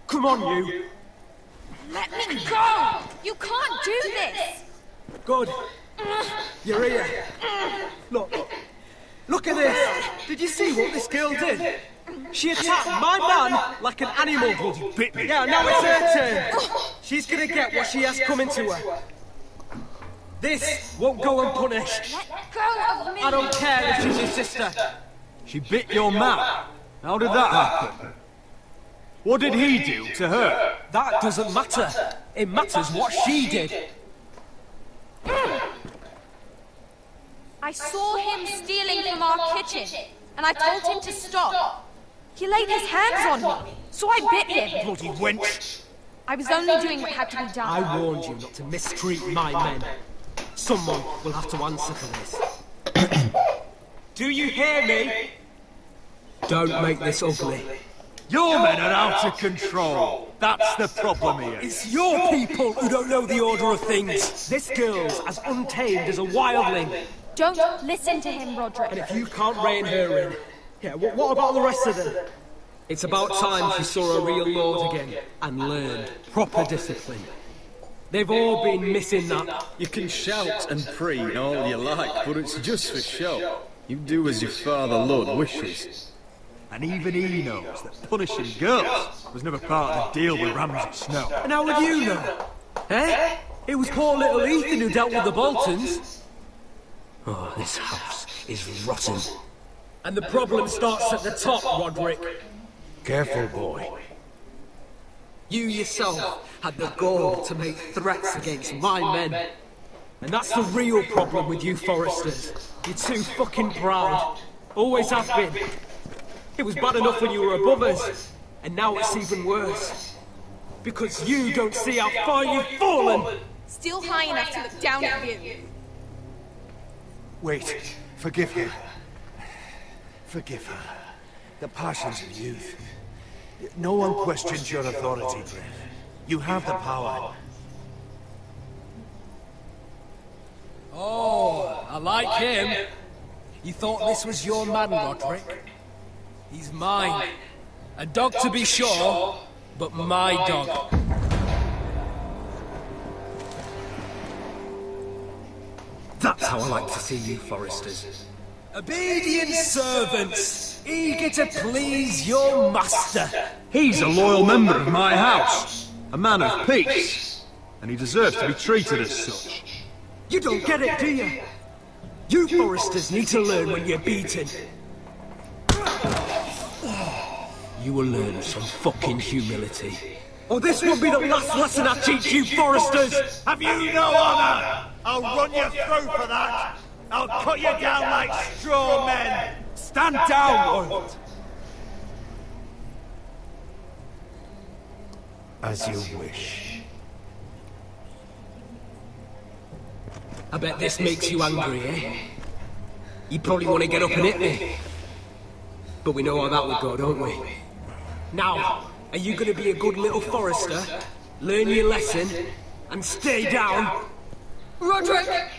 Come on, you! Let me go! You can't do this! Good. You're here. Look. Look at this! Did you see what this girl did? She attacked my man like an animal. Bit me. Yeah, now it's her turn. She's gonna get what she has coming to her. This won't go unpunished. Let go of me! I don't care if she's your sister. She bit your mouth. How did that happen? What did he do to her? That doesn't matter. It matters what she did. I saw him stealing from our kitchen, and I told him to stop. He laid his hands on me, so I bit him. Bloody wench! I was only doing what had to be done. I warned you not to mistreat my men. Someone will have to answer for this. Do you hear me? Don't make this ugly. Your men are out of control. That's the problem here. It's your people who don't know the order of things. This girl's as untamed as a wildling. Don't listen to him, Roderick. And if you can't rein her in, yeah, what about the rest of them? It's about time she saw a real lord again and learned proper discipline. They've all been missing that. You can shout and preen all you like, but it's just for show. You do as your father Lord wishes. And even he knows that punishing girls was never part of the deal with Ramsay Snow. And how would you know? Eh? It was poor little Ethan who dealt with the Boltons. Oh, this house is rotten. And the problem starts at the top, Roderick. Careful, boy. You yourself had the gall to make threats against my men. And that's the real problem with you Foresters. You're too fucking proud. Always have been. It was bad enough when you were above us, and now it's even worse. Because you don't see how far you've fallen! Still high enough to look down at you. Wait. Forgive her. Forgive her. The passions of youth. No one questions your authority, Griff. You have the power. Oh, I like him. You thought this was your man, Roderick? He's mine. A dog to be sure, but my dog. That's how I like to see you, Foresters. Obedient servants, eager to please your master. He's a loyal member of my house, a man of peace, and he deserves to be treated as such. You don't get it, do you? You Foresters need to learn when you're beaten. You will learn some fucking humility. Or this will be the last lesson I teach you, Foresters! Have you no honor? I'll run you through for that! I'll cut you down like straw men! Stand down, Lord! As you wish. I bet this makes you angry, eh? You probably want to get up and hit me. But we know how that would go, don't we? Now, are you going to be a good little Forester, learn your lesson, and stay down? Roderick!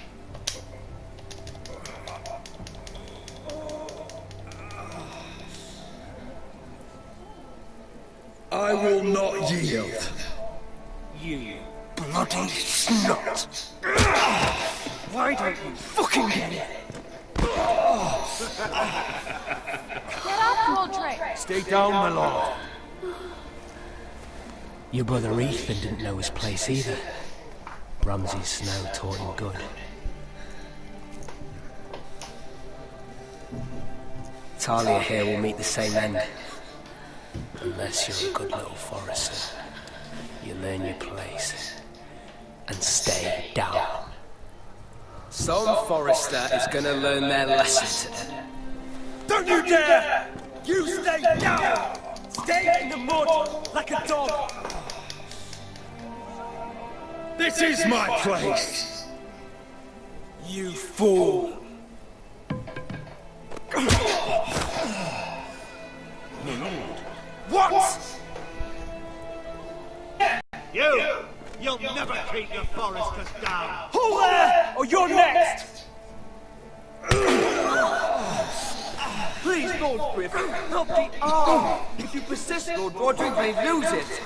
I will not yield. You bloody snot! Why don't you fucking get it? Get up, Roderick! Stay down, my lord. Your brother Ethan didn't know his place either. Ramsay Snow taught him good. Talia here will meet the same end. Unless you're a good little Forester. You learn your place. And stay down. Some Forester is gonna learn their lesson today. Don't you dare! You stay down! Stay in the mud like a dog! This is my place! You fool! What? You'll never keep your Foresters down! Hold there, or you're next! Please, Lord Griff, not the arm! If you persist, Lord Roderick may lose it!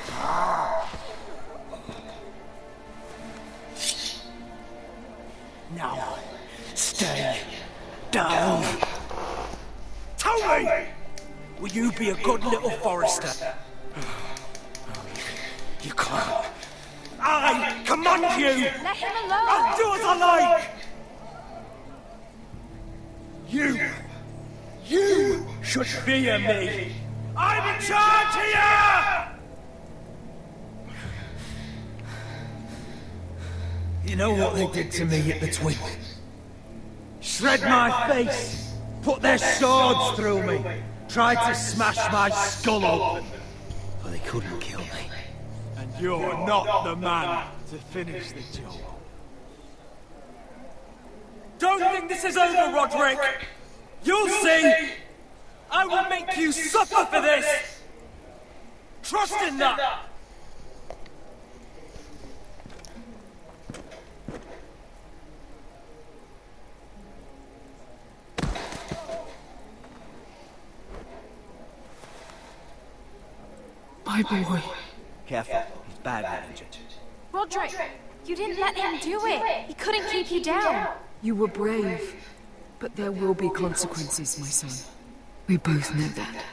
Now, stay down! Tell me! Will you be a good little Forester? You can't. command you! Let him alone! I'll do as I like! You should fear me! I'm in charge here! You know what they did to me at the Twin? Shred my face, put their swords through me, tried to smash my skull open. But they couldn't kill me. And you're not the man to finish the job. Don't think this is over, Roderick! You'll see! I will make you suffer for this! Trust in that! My boy. Careful, he's badly injured. Roderick, you didn't let him do it. He couldn't keep you down. You were brave, but there will be consequences, my son. We both know that.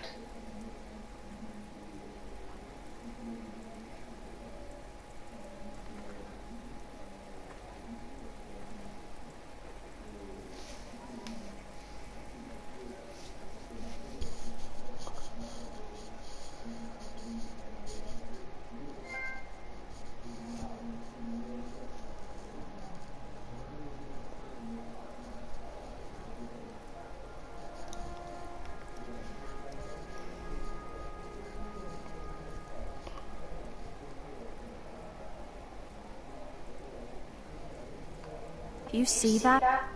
Do you see that?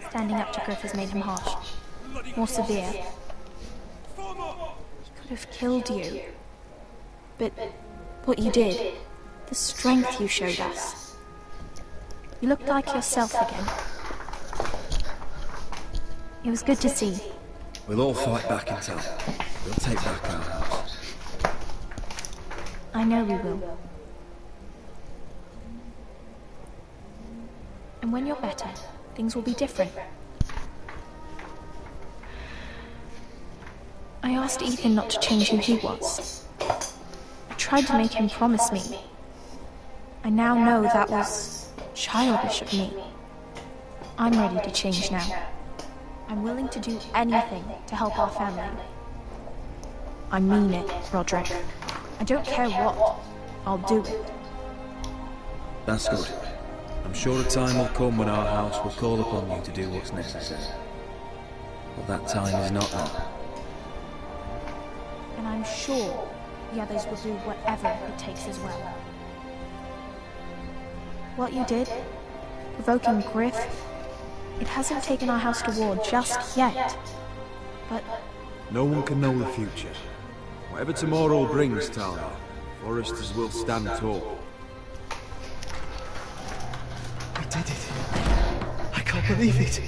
Standing up to Griff has made him harsh. More severe. He could have killed you. But what you did, the strength you showed us. You looked like yourself again. It was good to see. We'll all fight back in time. We'll take back our house. I know we will. And when you're better, things will be different. I asked Ethan not to change who he was. I tried to make him promise me. I now know that was childish of me. I'm ready to change now. I'm willing to do anything to help our family. I mean it, Roderick. I don't care what. I'll do it. That's good. I'm sure a time will come when our house will call upon you to do what's necessary. But that time is not now. And I'm sure the others will do whatever it takes as well. What you did, provoking Griff, it hasn't taken our house to war just yet. But no one can know the future. Whatever tomorrow brings, Talia, foresters will stand tall. I did it. I can't believe it.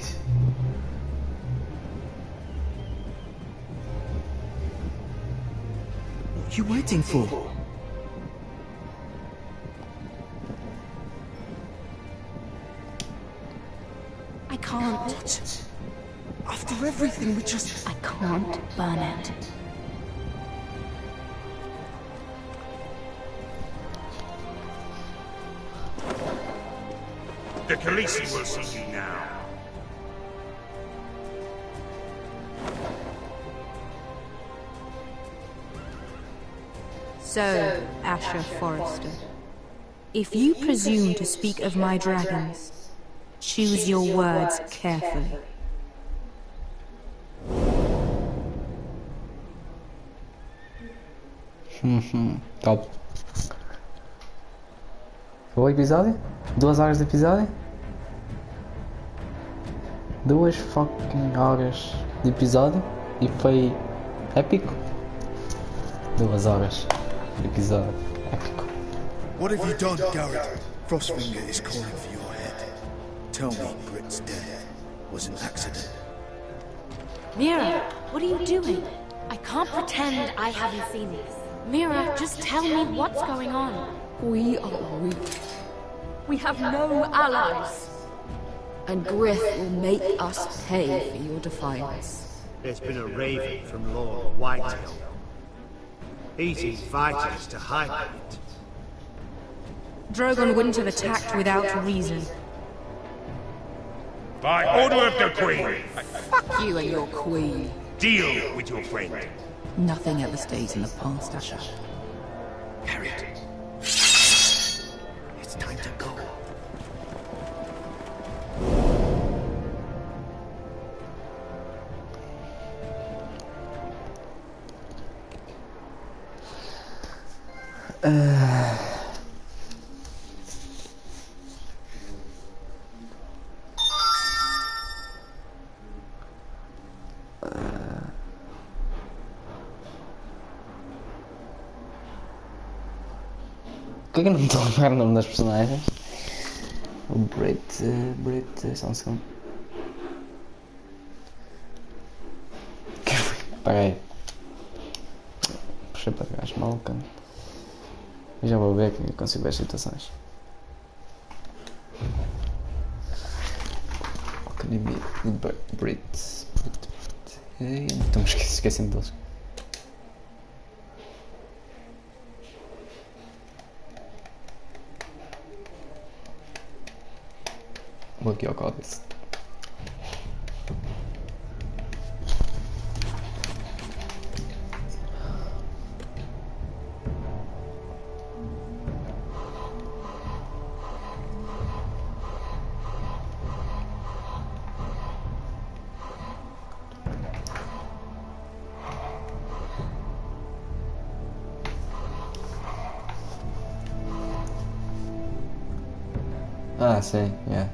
What are you waiting for? I can't. What? After everything we just... I can't burn it. The Khaleesi will see you now. So, Asher Forrester, if you presume to speak of my dragons, choose your words carefully. Top. Foi o episódio? 2 horas de episódio? 2 fucking horas de episódio? E foi épico? 2 horas de episódio. Épico. What have you done, Garrett? Frostfinger is calling for your head. Tell me Britt's death was an accident. Mira, what are you doing? I can't pretend I haven't seen this. Mira, just tell me what's going on. We are weak. We have no allies. And Griff will make us pay for your defiance. There's been a raven from Lord Whitetail. He's invited us to hibernate. Drogon wouldn't have attacked without reason. By order of the Queen. Fuck you and your queen. Deal with your friend. Nothing ever stays in the past, Asher. Harriet. It's time to go. Por que eu não estou a lembrar o nome das personagens? O Brit, só um segundo. Paguei. Puxei para trás, maluca. E já vou ver que consigo ver as situações. Academy Brit. Então me esquecendo deles. Vou aqui ao código. Ah, sim, yeah.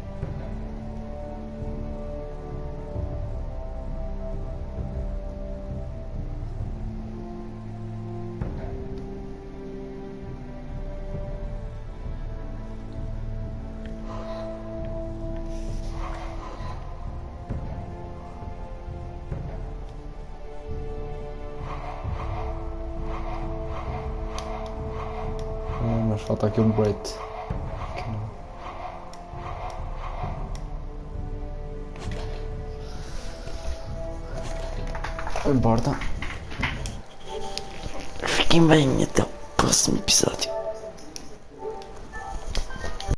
Mas falta aqui um Brit. Não importa. Fiquem bem, até o próximo episódio.